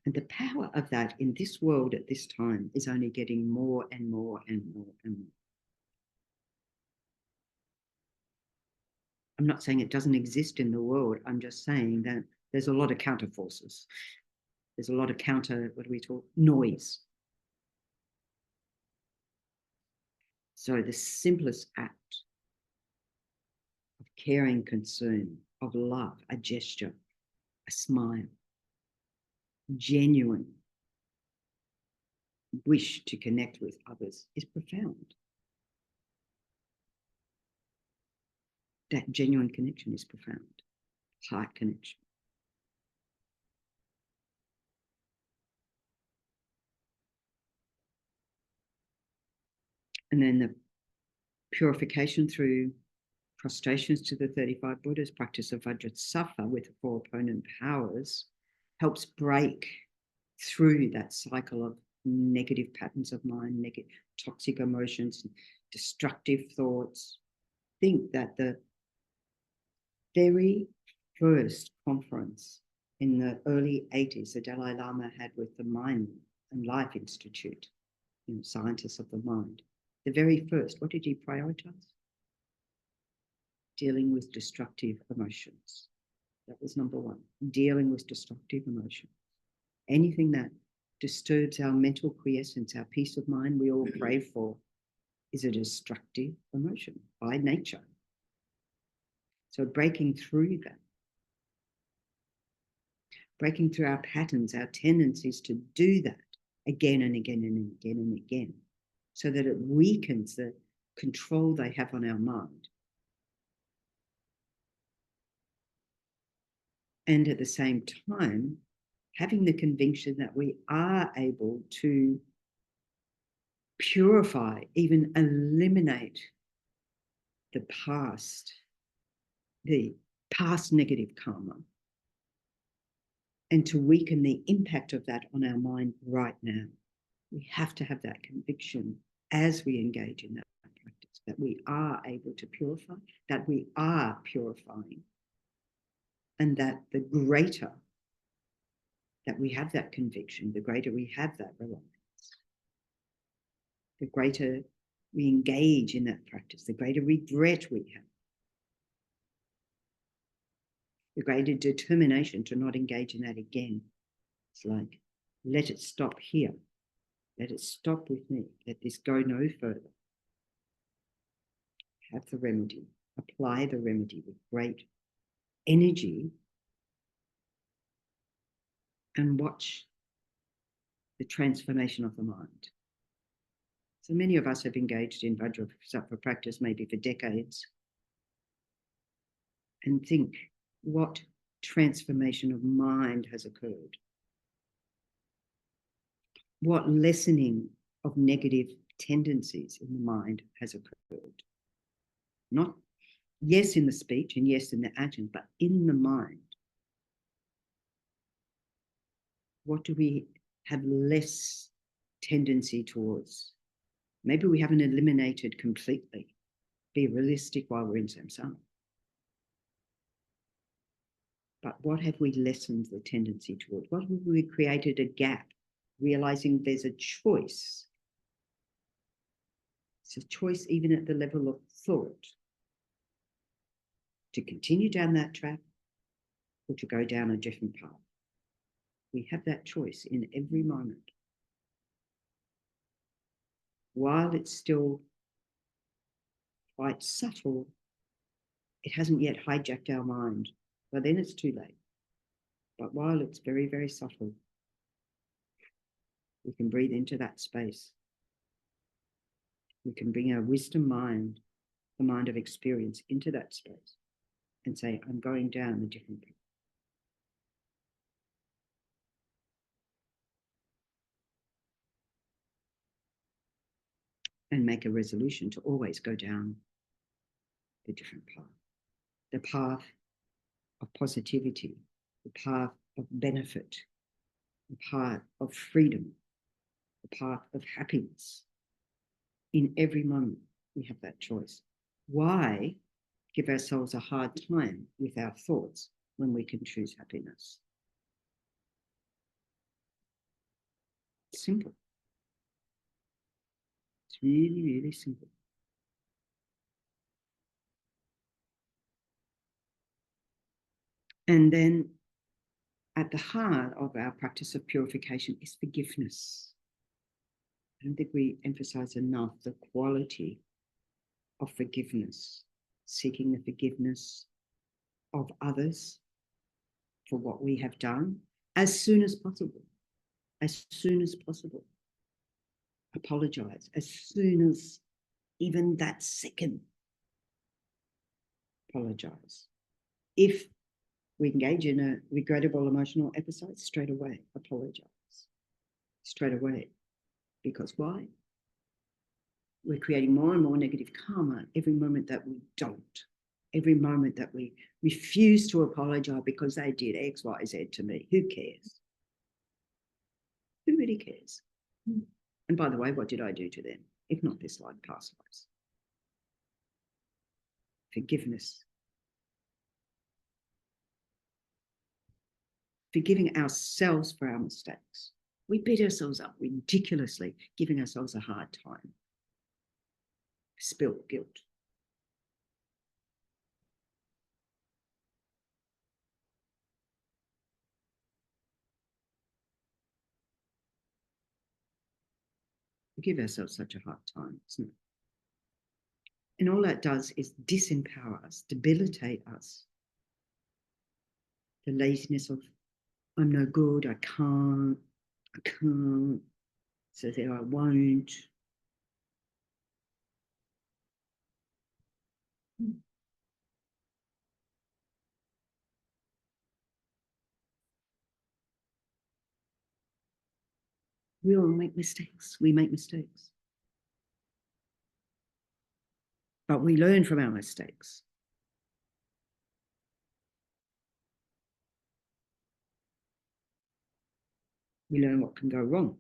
And the power of that in this world at this time is only getting more and more and more and more. I'm not saying it doesn't exist in the world. I'm just saying that there's a lot of counter forces. There's a lot of counter, what do we call, noise. So the simplest act of caring concern, of love, a gesture, a smile, genuine wish to connect with others is profound. That genuine connection is profound, heart connection. And then the purification through prostrations to the 35 Buddhas, practice of Vajrasattva with the 4 opponent powers, helps break through that cycle of negative patterns of mind, negative, toxic emotions, destructive thoughts. Think that the very first conference in the early 80s, the Dalai Lama had with the Mind and Life Institute, scientists of the mind. The very first, what did he prioritize? Dealing with destructive emotions. That was number 1, dealing with destructive emotions. Anything that disturbs our mental quiescence, our peace of mind we all crave for, is a destructive emotion by nature. So breaking through that, breaking through our patterns, our tendencies to do that again and again and again and again, so that it weakens the control they have on our mind. And at the same time, having the conviction that we are able to purify, even eliminate the past negative karma, and to weaken the impact of that on our mind right now. We have to have that conviction as we engage in that practice, that we are able to purify, that we are purifying, and that the greater that we have that conviction, the greater we have that reliance, the greater we engage in that practice, the greater regret we have, the greater determination to not engage in that again. It's like, let it stop here. Let it stop with me. Let this go no further. Have the remedy. Apply the remedy with great energy and watch the transformation of the mind. So many of us have engaged in Vajrasattva practice maybe for decades, and think what transformation of mind has occurred. What lessening of negative tendencies in the mind has occurred. Not, yes, in the speech and yes, in the action, but in the mind. What do we have less tendency towards? Maybe we haven't eliminated completely. Be realistic while we're in samsara. But what have we lessened the tendency towards? What have we created a gap, realizing there's a choice? It's a choice even at the level of thought. to continue down that track or to go down a different path. We have that choice in every moment. While it's still quite subtle, it hasn't yet hijacked our mind. But then it's too late. But while it's very, very subtle, we can breathe into that space. We can bring our wisdom mind, the mind of experience, into that space and say, I'm going down a different path. And make a resolution to always go down the different path. The path of positivity, the path of benefit, the path of freedom, the path of happiness. In every moment, we have that choice. Why give ourselves a hard time with our thoughts when we can choose happiness? It's simple. It's really, really simple. And then at the heart of our practice of purification is forgiveness. I don't think we emphasize enough the quality of forgiveness, seeking the forgiveness of others for what we have done as soon as possible. As soon as possible. Apologize as soon as even that second. Apologize. If we engage in a regrettable emotional episode, straight away, apologize. Straight away. Because why? We're creating more and more negative karma every moment that we don't. Every moment that we refuse to apologize because they did X, Y, Z to me. Who cares? Who really cares? And by the way, what did I do to them? If not this life, past lives. Forgiveness. Forgiving ourselves for our mistakes. We beat ourselves up ridiculously, giving ourselves a hard time. Spilt guilt. We give ourselves such a hard time, isn't it? And all that does is disempower us, debilitate us. The laziness of, I'm no good, I can't, so there I won't. We all make mistakes. We make mistakes. But we learn from our mistakes. We learn what can go wrong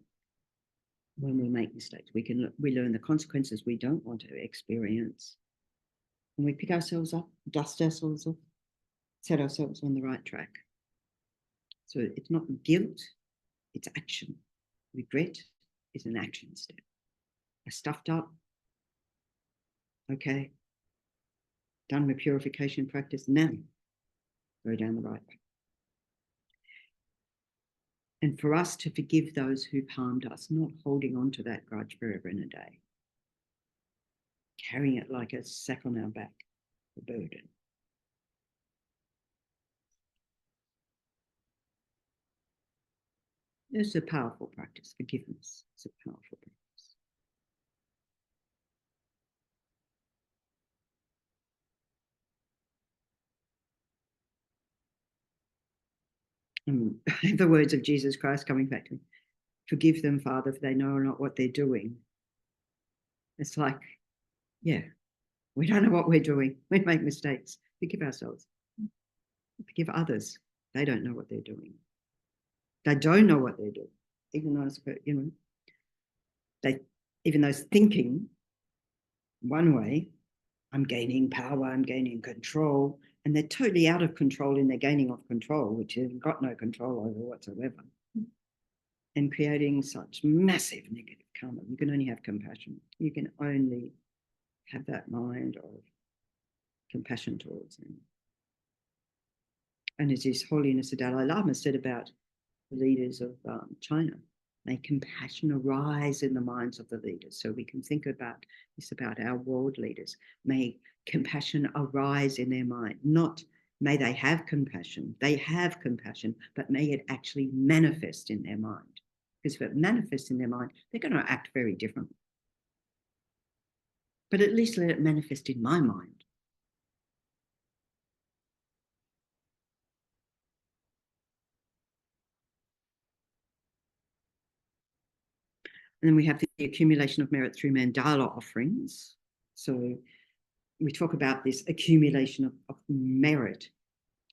when we make mistakes. We learn the consequences we don't want to experience. And we pick ourselves up, dust ourselves off, set ourselves on the right track. So it's not guilt, it's action. Regret is an action step. I stuffed up. Okay. Done my purification practice. Now go down the right path. And for us to forgive those who've harmed us, not holding on to that grudge forever and a day. Carrying it like a sack on our back, a burden. It's a powerful practice. Forgiveness is a powerful practice. The words of Jesus Christ coming back to me. Forgive them, Father, for they know not what they're doing. It's like, yeah, we don't know what we're doing. We make mistakes. Forgive ourselves. Forgive others. They don't know what they're doing. They don't know what they're doing. Even though thinking one way, I'm gaining power, I'm gaining control, and they're totally out of control in their gaining of control, which they've got no control over whatsoever, and creating such massive negative karma. You can only have compassion. You can only have that mind of compassion towards them. And as His Holiness the Dalai Lama said about the leaders of China, may compassion arise in the minds of the leaders. So we can think about this about our world leaders. May compassion arise in their mind, not may they have compassion. They have compassion, but may it actually manifest in their mind. Because if it manifests in their mind, they're going to act very differently. But at least let it manifest in my mind. And then we have the accumulation of merit through mandala offerings. So we talk about this accumulation of merit.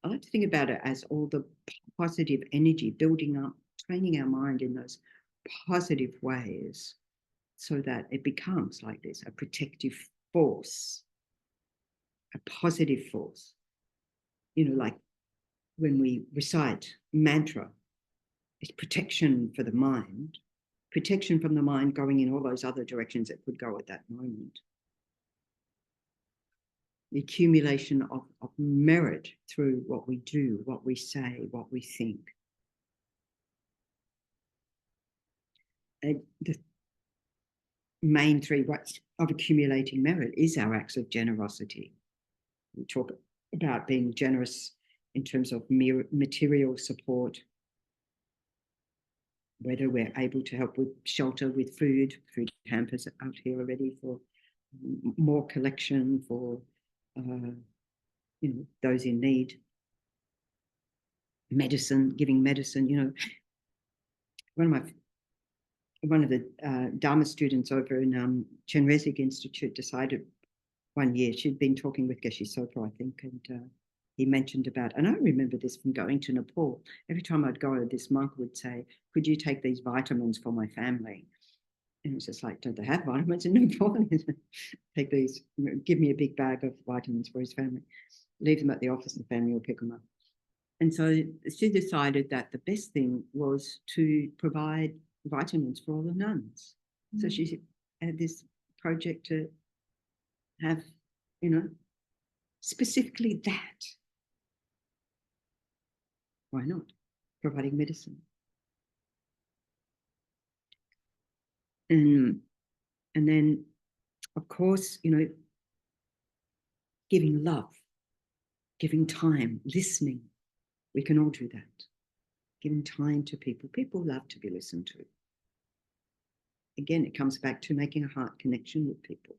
I like to think about it as all the positive energy building up, training our mind in those positive ways so that it becomes like this, a protective force, a positive force. You know, like when we recite mantra, it's protection for the mind, protection from the mind going in all those other directions it could go at that moment. The accumulation of merit through what we do, what we say, what we think. And the main three ways of accumulating merit is our acts of generosity. We talk about being generous in terms of material support, whether we're able to help with shelter, with food hampers out here already for more collection for those in need. Medicine, giving medicine, one of the Dharma students over in Chenrezig Institute decided one year, she'd been talking with Geshe Sopa, I think, and he mentioned about, and I remember this from going to Nepal, every time I'd go, this monk would say, could you take these vitamins for my family? And it was just like, don't they have vitamins in Nepal? Take these, give me a big bag of vitamins for his family. Leave them at the office and the family will pick them up. And so she decided that the best thing was to provide vitamins for all the nuns. Mm-hmm. So she had this project to have, specifically that. Why not? Providing medicine. And then, of course, giving love, giving time, listening. We can all do that. Giving time to people. People love to be listened to. Again, it comes back to making a heart connection with people.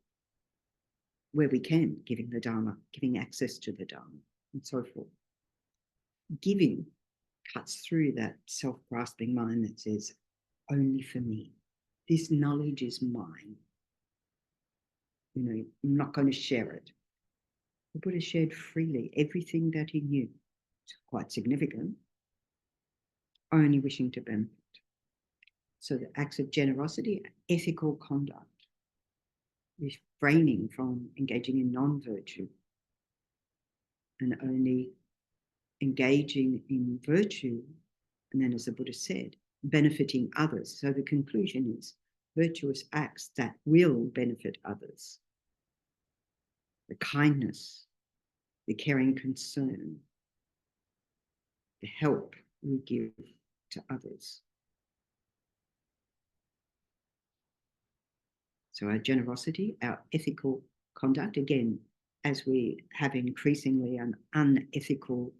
Where we can, giving the Dharma, giving access to the Dharma, and so forth. Giving cuts through that self-grasping mind that says, only for me. This knowledge is mine. I'm not going to share it. The Buddha shared freely everything that he knew. It's quite significant. Only wishing to benefit. So the acts of generosity, ethical conduct, refraining from engaging in non-virtue and only engaging in virtue, and then as the Buddha said, benefiting others. So the conclusion is virtuous acts that will benefit others. The kindness, the caring concern, the help we give to others. So our generosity, our ethical conduct, again, as we have increasingly an unethical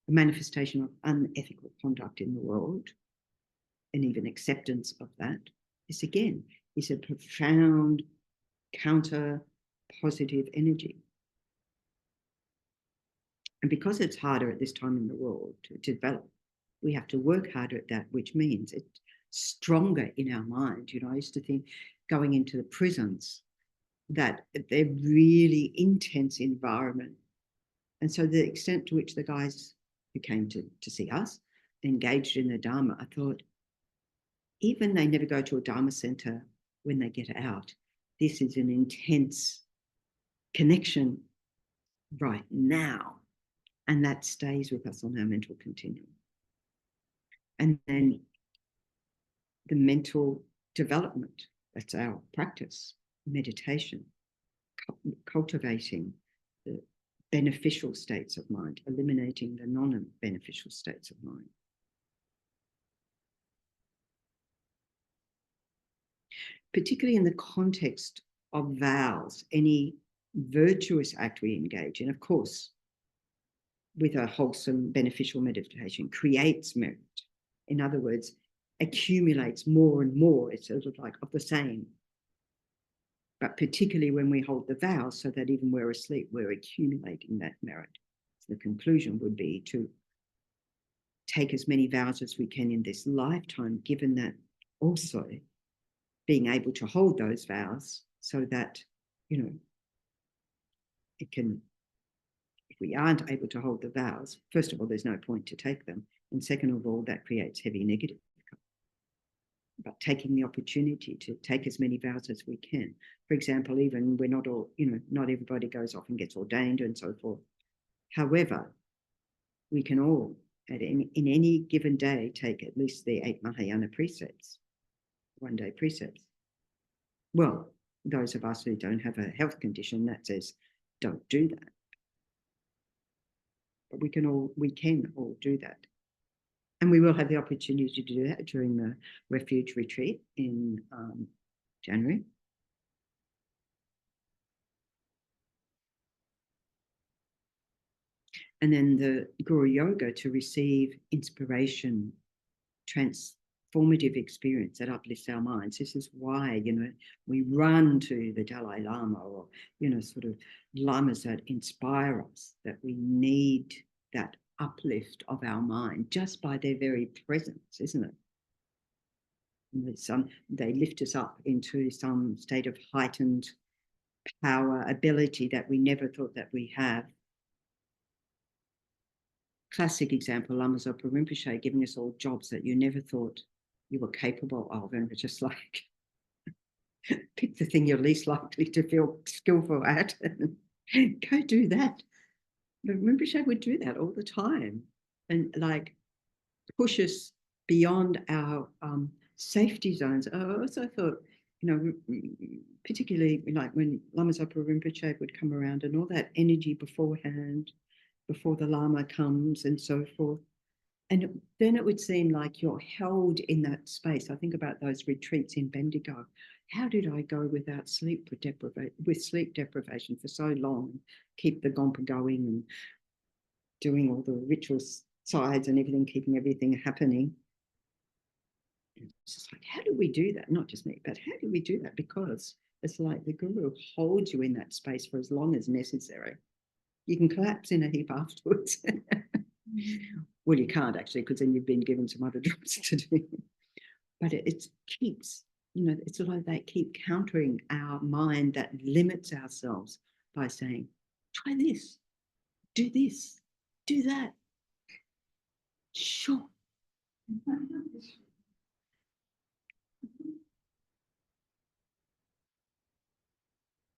manifestation of unethical conduct in the world, and even acceptance of that, this again is a profound counter positive energy. And because it's harder at this time in the world to develop, we have to work harder at that, which means it's stronger in our mind. I used to think going into the prisons that they're really intense environment. And so the extent to which the guys who came to see us engaged in the Dharma, I thought, even they never go to a Dharma center when they get out, this is an intense connection right now. And that stays with us on our mental continuum. And then the mental development, that's our practice, meditation, cultivating the beneficial states of mind, eliminating the non-beneficial states of mind. Particularly in the context of vows, any virtuous act we engage in, of course, with a wholesome, beneficial meditation, creates merit. In other words, accumulates more and more. It's sort of like of the same. But particularly when we hold the vows, so that even we're asleep, we're accumulating that merit. So the conclusion would be to take as many vows as we can in this lifetime, given that also being able to hold those vows so that, you know, it can, if we aren't able to hold the vows, first of all, there's no point to take them. And second of all, that creates heavy negative. But taking the opportunity to take as many vows as we can. For example, even we're not all, you know, not everybody goes off and gets ordained and so forth. However, we can all, in any given day, take at least the 8 Mahayana precepts, 1-day precepts. Well, those of us who don't have a health condition that says, don't do that. But we can all do that. And we will have the opportunity to do that during the refuge retreat in January. And then the Guru Yoga to receive inspiration, transformative experience that uplifts our minds. This is why, you know, we run to the Dalai Lama or, you know, sort of lamas that inspire us, that we need that uplift of our mind just by their very presence, isn't it? They lift us up into some state of heightened power, ability that we never thought that we have. Classic example, Lama Zopa Rinpoche giving us all jobs that you never thought you were capable of, and it's just like, pick the thing you're least likely to feel skillful at and go do that. But Rinpoche would do that all the time and like push us beyond our safety zones. I also thought, you know, particularly like when Lama Zopa Rinpoche would come around and all that energy beforehand, before the Lama comes and so forth. And then it would seem like you're held in that space. I think about those retreats in Bendigo. How did I go without sleep deprivation for so long, keep the Gompa going and doing all the ritual sides and everything, keeping everything happening? It's just like, how do we do that? Not just me, but how do we do that? Because it's like the Guru holds you in that space for as long as necessary. You can collapse in a heap afterwards. Well, you can't actually, because then you've been given some other jobs to do. But it keeps, you know, it's like they keep countering our mind that limits ourselves by saying, try this, do that. Sure.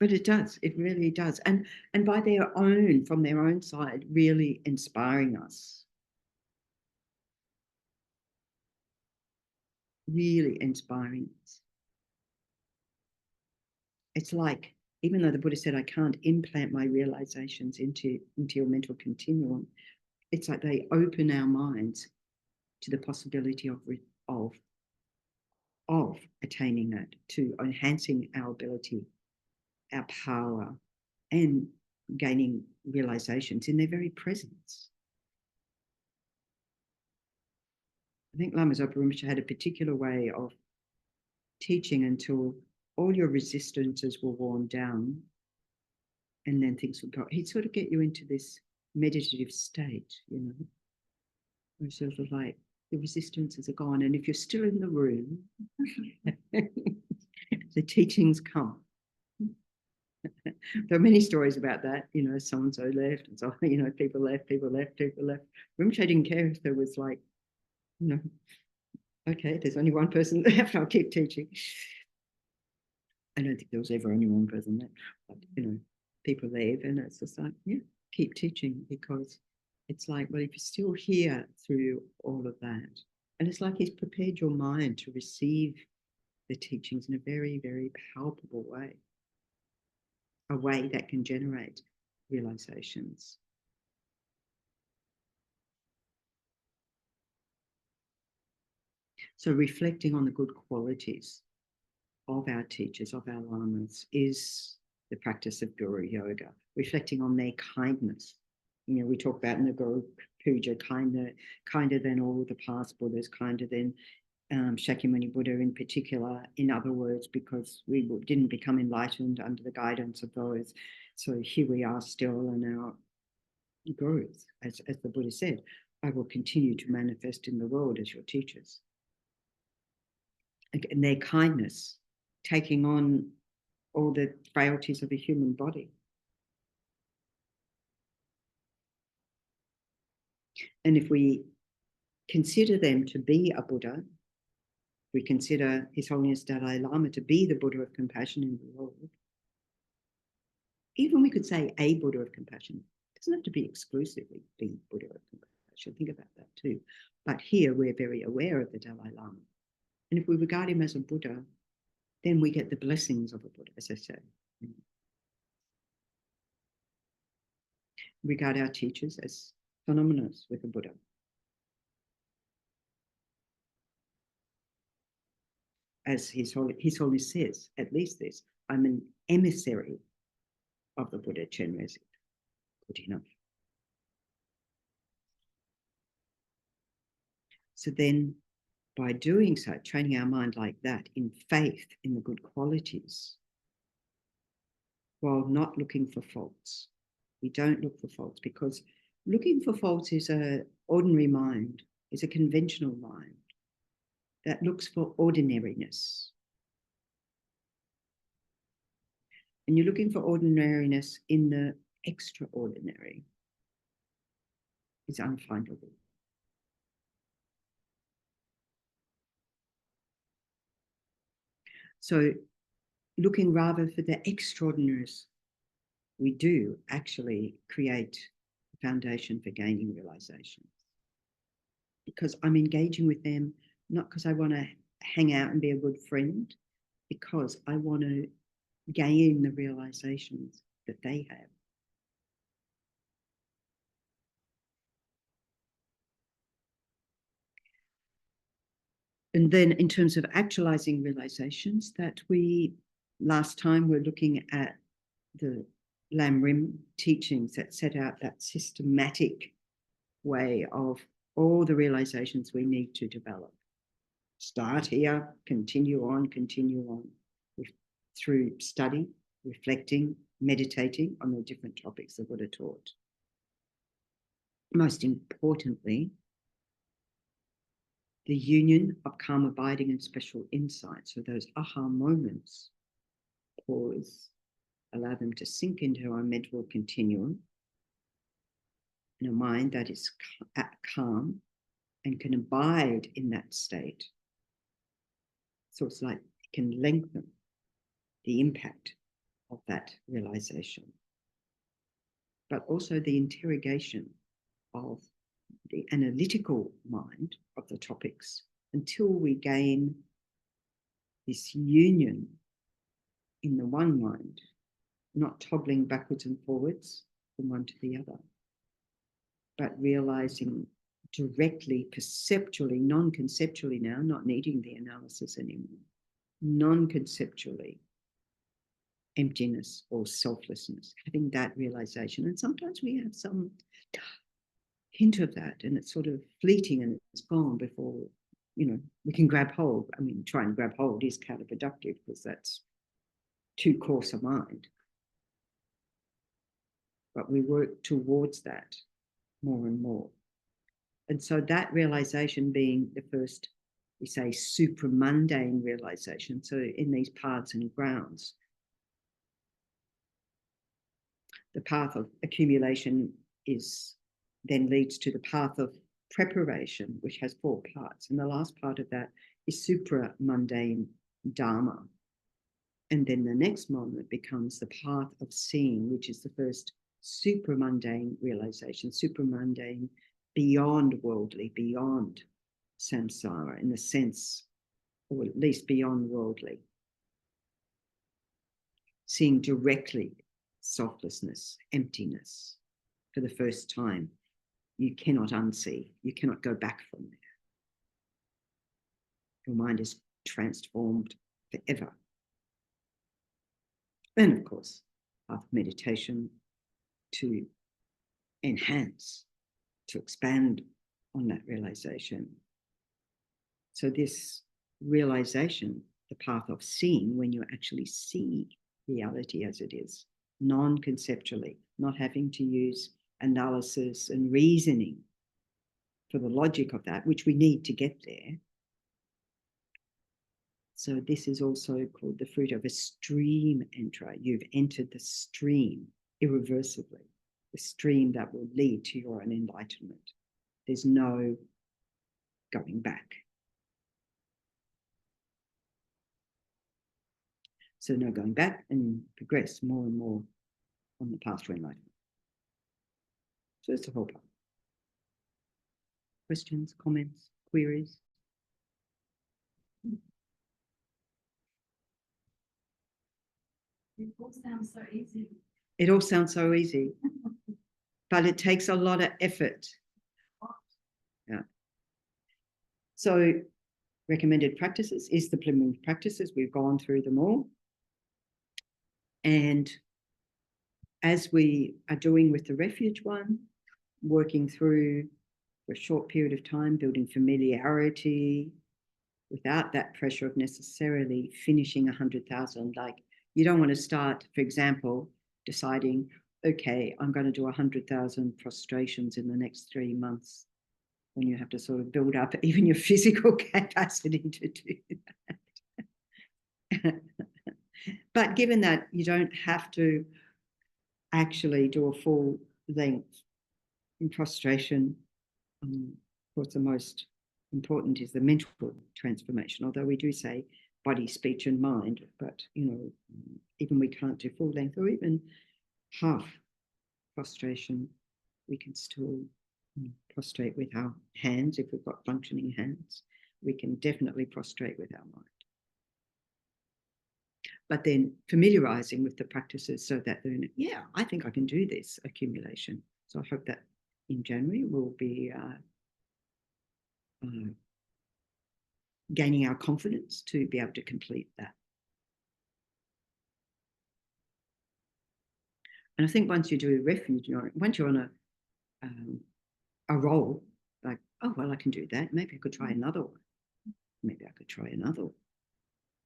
But it does, it really does. And by their own, from their own side, really inspiring us. Really inspiring us. It's like, even though the Buddha said, I can't implant my realizations into your mental continuum, it's like they open our minds to the possibility of attaining that, to enhancing our ability, our power, and gaining realizations in their very presence. I think Lama Zopa Rinpoche had a particular way of teaching until all your resistances were worn down, and then things would go. He'd sort of get you into this meditative state, you know, where sort of like the resistances are gone, and if you're still in the room, the teachings come. There are many stories about that, you know, so-and-so left, and so, you know, people left. Rinpoche didn't care if there was like, you know, okay, there's only one person left, I'll keep teaching. I don't think there was ever only one person left, but, you know, people leave, and it's just like, yeah, keep teaching, because it's like, well, if you're still here through all of that, and it's like he's prepared your mind to receive the teachings in a very, very palpable way, a way that can generate realizations. So reflecting on the good qualities of our teachers, of our lamas, is the practice of Guru Yoga. Reflecting on their kindness. You know, we talk about in the Guru Puja, kinder than all the past Buddhas, kinder than Shakyamuni Buddha in particular. In other words, because we didn't become enlightened under the guidance of those. So here we are still in our gurus, as the Buddha said, I will continue to manifest in the world as your teachers. And their kindness, taking on all the frailties of a human body. And if we consider them to be a Buddha, we consider His Holiness Dalai Lama to be the Buddha of compassion in the world. Even we could say a Buddha of compassion. It doesn't have to be exclusively the Buddha of compassion. Think about that too. But here we're very aware of the Dalai Lama. And if we regard him as a Buddha, then we get the blessings of a Buddha, as I said. Regard our teachers as synonymous with a Buddha. As His Holiness says, at least this, I'm an emissary of the Buddha Chenrezig. Good enough. So then, by doing so, training our mind like that in faith in the good qualities, while not looking for faults. We don't look for faults, because looking for faults is an ordinary mind, is a conventional mind that looks for ordinariness. And you're looking for ordinariness in the extraordinary. It's unfindable. So looking rather for the extraordinaries, we do actually create a foundation for gaining realizations. Because I'm engaging with them, not because I want to hang out and be a good friend, because I want to gain the realizations that they have. And then in terms of actualizing realizations, that last time we're looking at the Lam Rim teachings that set out that systematic way of all the realizations we need to develop. Start here, continue on through study, reflecting, meditating on the different topics the Buddha taught. Most importantly, the union of calm abiding and special insight. So those aha moments, pause, allow them to sink into our mental continuum in a mind that is calm and can abide in that state. So it's like it can lengthen the impact of that realization, but also the interrogation of the analytical mind of the topics until we gain this union in the one mind, not toggling backwards and forwards from one to the other, but realizing directly, perceptually, non-conceptually now, not needing the analysis anymore, non-conceptually, emptiness or selflessness, having that realization. And sometimes we have some hint of that, and it's sort of fleeting and it's gone before, we can grab hold. I mean, trying to grab hold is counterproductive because that's too coarse a mind. But we work towards that more and more. And so that realization being the first, we say, supramundane realization. So in these paths and grounds, the path of accumulation then leads to the path of preparation, which has 4 parts. And the last part of that is supramundane dharma. And then the next moment becomes the path of seeing, which is the first supramundane realization, supramundane, beyond worldly, beyond samsara, in the sense, or at least beyond worldly. Seeing directly selflessness, emptiness for the first time, you cannot unsee. You cannot go back from there. Your mind is transformed forever. And of course, path of meditation to enhance, to expand on that realization. So this realization, the path of seeing, when you actually see reality as it is, non-conceptually, not having to use analysis and reasoning for the logic of that, which we need to get there. So this is also called the fruit of a stream enterer. You've entered the stream irreversibly, the stream that will lead to your own enlightenment. There's no going back. So no going back, and progress more and more on the path to enlightenment. So it's the whole path. Questions, comments, queries? It all sounds so easy. It all sounds so easy, but it takes a lot of effort. Yeah. So recommended practices is the preliminary practices. We've gone through them all. And as we are doing with the refuge one, working through for a short period of time, building familiarity without that pressure of necessarily finishing 100,000. Like, you don't want to start, for example, deciding, okay, I'm going to do 100,000 prostrations in the next 3 months, when you have to sort of build up even your physical capacity to do that. But given that you don't have to actually do a full length in prostration, of course, the most important is the mental transformation, although we do say body, speech, and mind, but, you know, even we can't do full length or even half prostration, we can still prostrate with our hands if we've got functioning hands. We can definitely prostrate with our mind. But then familiarizing with the practices so that they're, yeah, I think I can do this accumulation. So I hope that in January we'll be gaining our confidence to be able to complete that. And I think once you do a refuge, you know, once you're on a roll, like, oh, well, I can do that. Maybe I could try another one. Maybe I could try another one.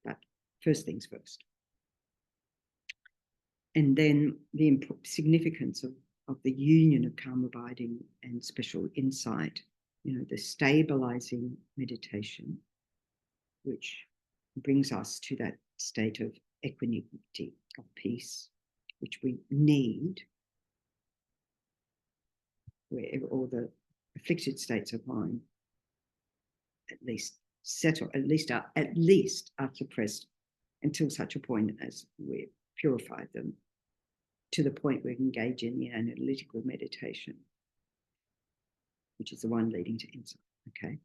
But first things first. And then the significance of the union of calm abiding and special insight, you know, the stabilizing meditation, which brings us to that state of equanimity, of peace, which we need, wherever all the afflicted states of mind at least settle, at least are suppressed until such a point as we've purified them to the point where we engage in the analytical meditation, which is the one leading to insight. Okay.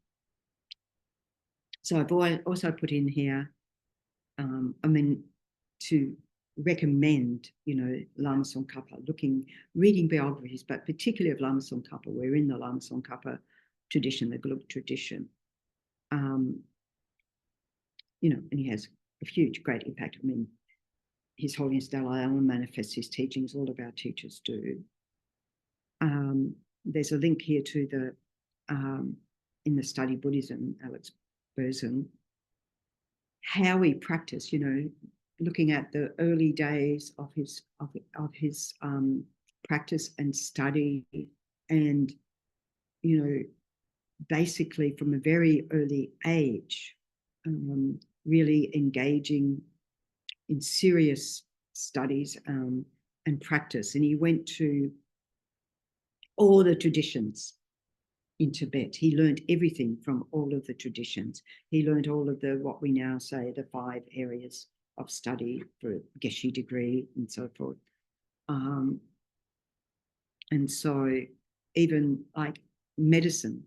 So I've also put in here, I mean, to recommend, you know, Lama Tsongkhapa, reading biographies, but particularly of Lama Tsongkhapa. We're in the Lama Tsongkhapa tradition, the Gelug tradition. You know, and he has a huge, great impact. I mean, His Holiness Dalai Lama manifests his teachings, all of our teachers do. There's a link here to the, in the Study Buddhism, Alex Burson, how he practiced, you know, looking at the early days of his practice and study, and, you know, basically from a very early age, really engaging in serious studies and practice. And he went to all the traditions in Tibet. He learned everything from all of the traditions. He learned all of the, what we now say, the 5 areas of study for a Geshe degree and so forth. And so even like medicine,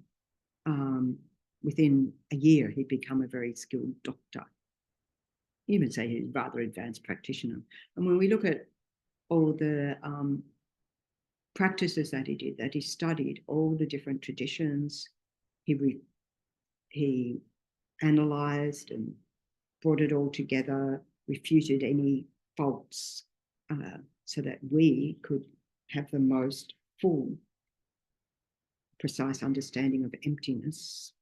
within a year, he'd become a very skilled doctor. You would say he's a rather advanced practitioner. And when we look at all the practices that he did, that he studied all the different traditions. He analysed and brought it all together, refuted any faults, so that we could have the most full, precise understanding of emptiness.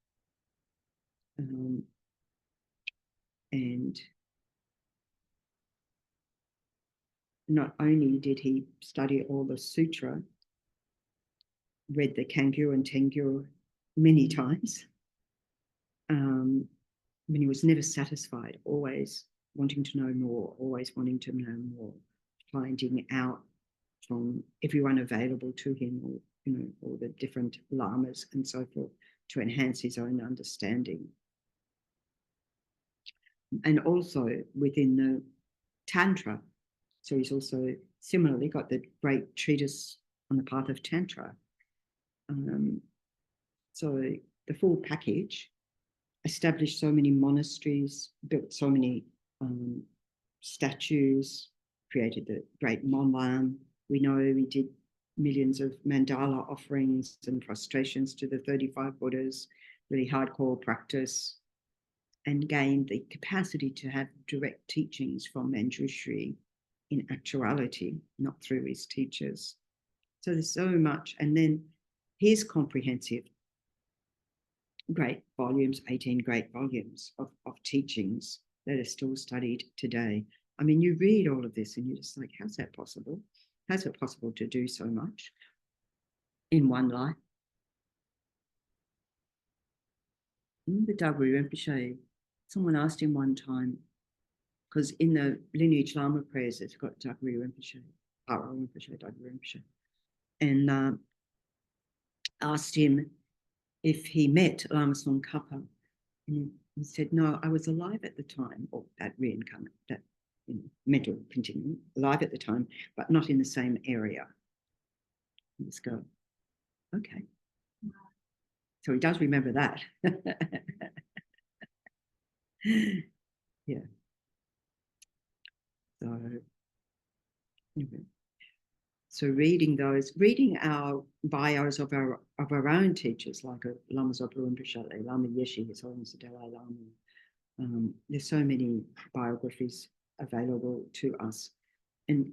And not only did he study all the sutra, read the Kangyo and Tengyo many times, I mean, he was never satisfied, always wanting to know more, always wanting to know more, finding out from everyone available to him, or, you know, all the different lamas and so forth, to enhance his own understanding. And also within the Tantra, so he's also similarly got the great treatise on the path of Tantra. So the full package, established so many monasteries, built so many statues, created the great Monlam. We know he did millions of mandala offerings and prostrations to the 35 Buddhas, really hardcore practice, and gained the capacity to have direct teachings from Manjushri in actuality, not through his teachers. So there's so much. And then his comprehensive great volumes, 18 great volumes of teachings that are still studied today. I mean, you read all of this and you're just like, how's that possible? How's it possible to do so much in one life? The Dagri Rinpoche, someone asked him one time, because in the lineage Lama prayers, it's got Dagri Rinpoche, Paro Rinpoche, Dagri Rinpoche, and asked him if he met Lama Tsongkhapa. And he said, no, I was alive at the time, or that reincarnate, that mental continuum, alive at the time, but not in the same area. You just go, okay. So he does remember that. Yeah. So, anyway. So reading our bios of our own teachers, like Lama Zopa Rinpoche, Lama Yeshe, His Holiness the Dalai Lama. There's so many biographies available to us. And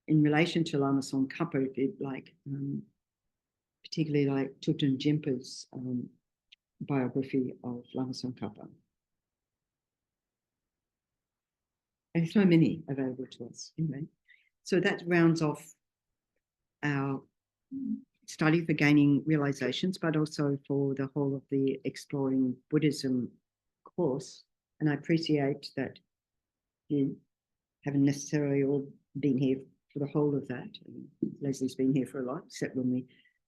in relation to Lama Tsongkhapa, like particularly like Thubten Jinpa's biography of Lama Tsongkhapa. And so many available to us, anyway. So that rounds off our study for gaining realizations, but also for the whole of the Exploring Buddhism course. And I appreciate that you haven't necessarily all been here for the whole of that. And Leslie's been here for a lot, except when we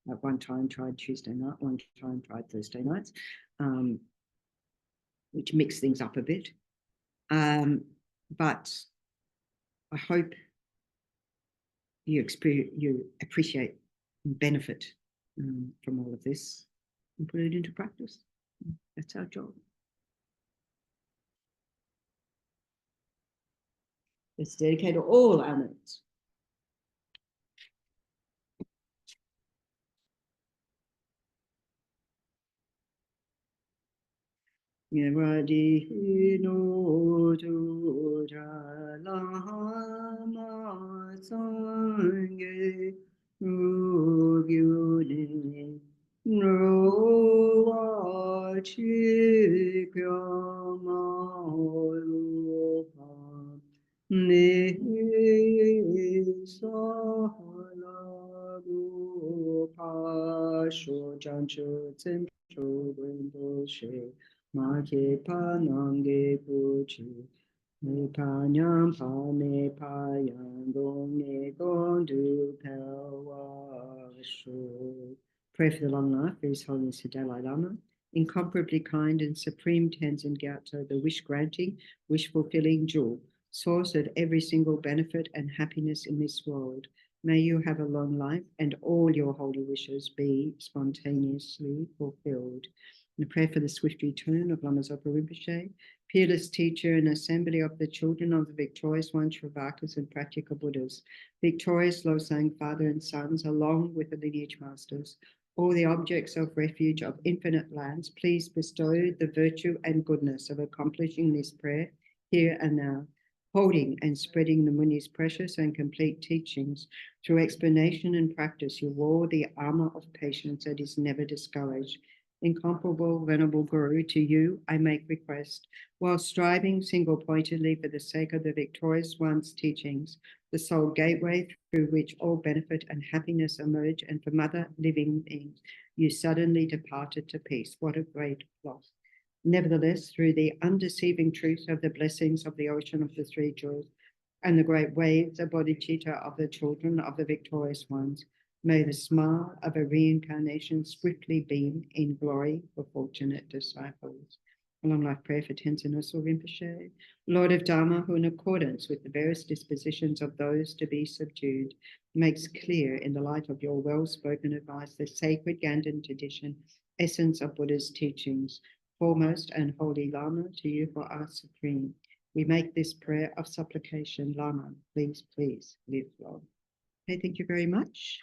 at one time tried Tuesday night, one time tried Thursday nights, which mixed things up a bit. But I hope you appreciate and benefit from all of this and put it into practice. That's our job. Let's dedicate all our minutes. Miradi no jura lama sange rugyune no vachi kyama rupa ne sahala rupa sho janchu tsimchu windu she Ma ke pa nange puchi, me pa nyam pa me pa yang gong ne gong du pewa shu. Pray for the long life of His Holiness the Dalai Lama, incomparably kind and supreme Tenzin Gyatso, the wish-granting, wish-fulfilling jewel, source of every single benefit and happiness in this world. May you have a long life and all your holy wishes be spontaneously fulfilled. And a prayer for the swift return of Lama Zopa Rinpoche, peerless teacher and assembly of the children of the victorious one, Shravakas and practical Buddhas, victorious Losang father and sons, along with the lineage masters, all the objects of refuge of infinite lands, please bestow the virtue and goodness of accomplishing this prayer here and now, holding and spreading the Muni's precious and complete teachings. Through explanation and practice, you wore the armor of patience that is never discouraged. Incomparable Venerable Guru, to you I make request, while striving single-pointedly for the sake of the victorious one's teachings, the sole gateway through which all benefit and happiness emerge, and from other living beings, you suddenly departed to peace. What a great loss. Nevertheless, through the undeceiving truth of the blessings of the ocean of the three joys and the great waves of bodhicitta of the children of the victorious ones, may the smile of a reincarnation swiftly beam in glory for fortunate disciples. A long life prayer for Tenzin Usur Rinpoche, Lord of Dharma, who in accordance with the various dispositions of those to be subdued, makes clear in the light of your well-spoken advice the sacred Ganden tradition, essence of Buddha's teachings, foremost and holy Lama, to you for our supreme. We make this prayer of supplication. Lama, please, please live long. Okay, thank you very much.